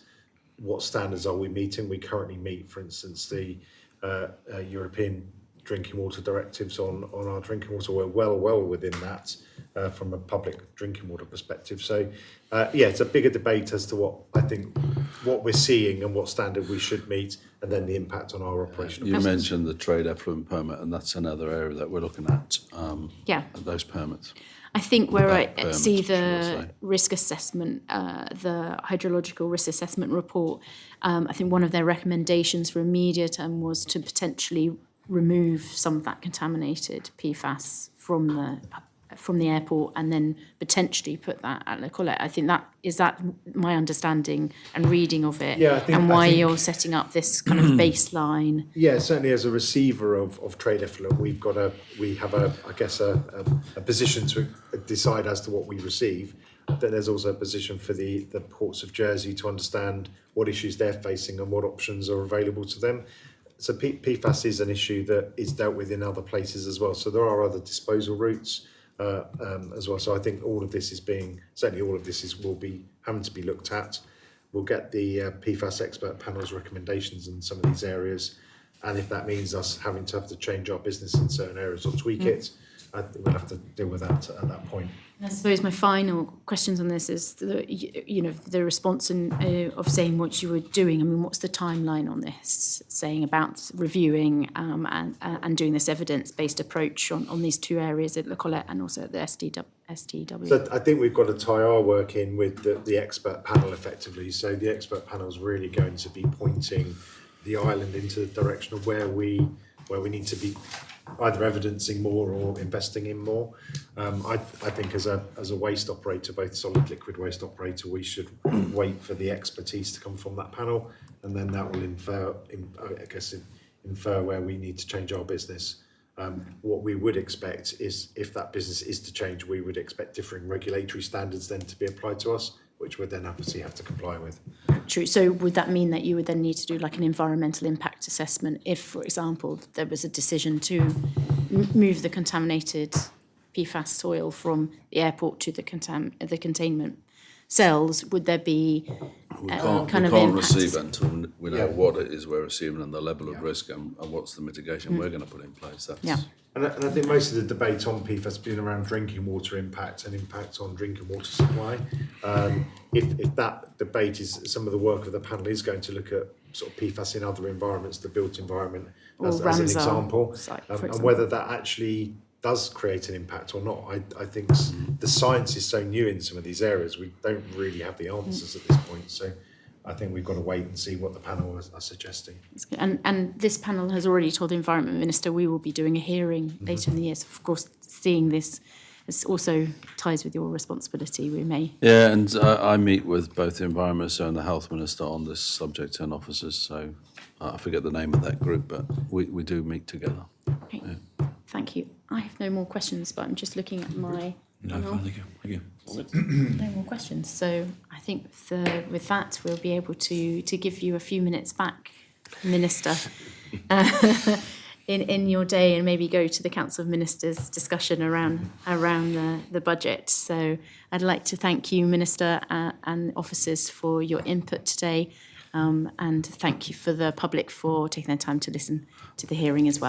What standards are we meeting? We currently meet, for instance, the European drinking water directives on our drinking water. We're well within that from a public drinking water perspective. So, it's a bigger debate as to what we're seeing and what standard we should meet, and then the impact on our operational. You mentioned the trade effluent permit, and that's another area that we're looking at. Those permits. I think where I permit, see should I the say. risk assessment, the hydrological risk assessment report, I think one of their recommendations for immediate term was to potentially remove some of that contaminated PFAS from the airport and then potentially put that at Le Collet. I think that my understanding and reading of it, Yeah, I think you're setting up this kind of baseline. Yeah, certainly as a receiver of trade effluent, we have a position to decide as to what we receive. Then there's also a position for the ports of Jersey to understand what issues they're facing and what options are available to them. So PFAS is an issue that is dealt with in other places as well. So there are other disposal routes as well. So I think all of this will be having to be looked at. We'll get the PFAS expert panel's recommendations in some of these areas, and if that means us having to change our business in certain areas or tweak it, I think we'll have to deal with that at that point. I suppose my final questions on this is the response of saying what you were doing. I mean, what's the timeline on this? Saying about reviewing and doing this evidence-based approach on these two areas at Le Collet and also at the STW. So I think we've got to tie our work in with the expert panel effectively. So the expert panel is really going to be pointing the island into the direction of where we need to be either evidencing more or investing in more. I think as a waste operator, both solid liquid waste operator, we should wait for the expertise to come from that panel, and then that will infer where we need to change our business. What we would expect is, if that business is to change, we would expect differing regulatory standards then to be applied to us, which would then obviously have to comply with. True. So would that mean that you would then need to do like an environmental impact assessment if, for example, there was a decision to move the contaminated PFAS soil from the airport to the containment cells? Would there be We can't impact? receive until we know what it is we're receiving and the level of risk and what's the mitigation we're going to put in place. And I think most of the debate on PFAS has been around drinking water impact and impact on drinking water supply. If that debate is, some of the work of the panel is going to look at sort of PFAS in other environments, the built environment as an example, and whether that actually does create an impact or not. I think the science is so new in some of these areas, we don't really have the answers at this point. So I think we've got to wait and see what the panel are suggesting. And this panel has already told the Environment Minister we will be doing a hearing later in the year. So of course, seeing this also ties with your responsibility. We may. Yeah, and I meet with both the Environment Minister and the Health Minister on this subject and officers. So I forget the name of that group, but we do meet together. Okay. Yeah. Thank you. I have no more questions, but I'm just looking at my. No, thank you. No more questions. So I think with that, we'll be able to give you a few minutes back, Minister, in your day, and maybe go to the Council of Ministers discussion around the budget. So I'd like to thank you, Minister, and officers for your input today, and thank you for the public for taking their time to listen to the hearing as well.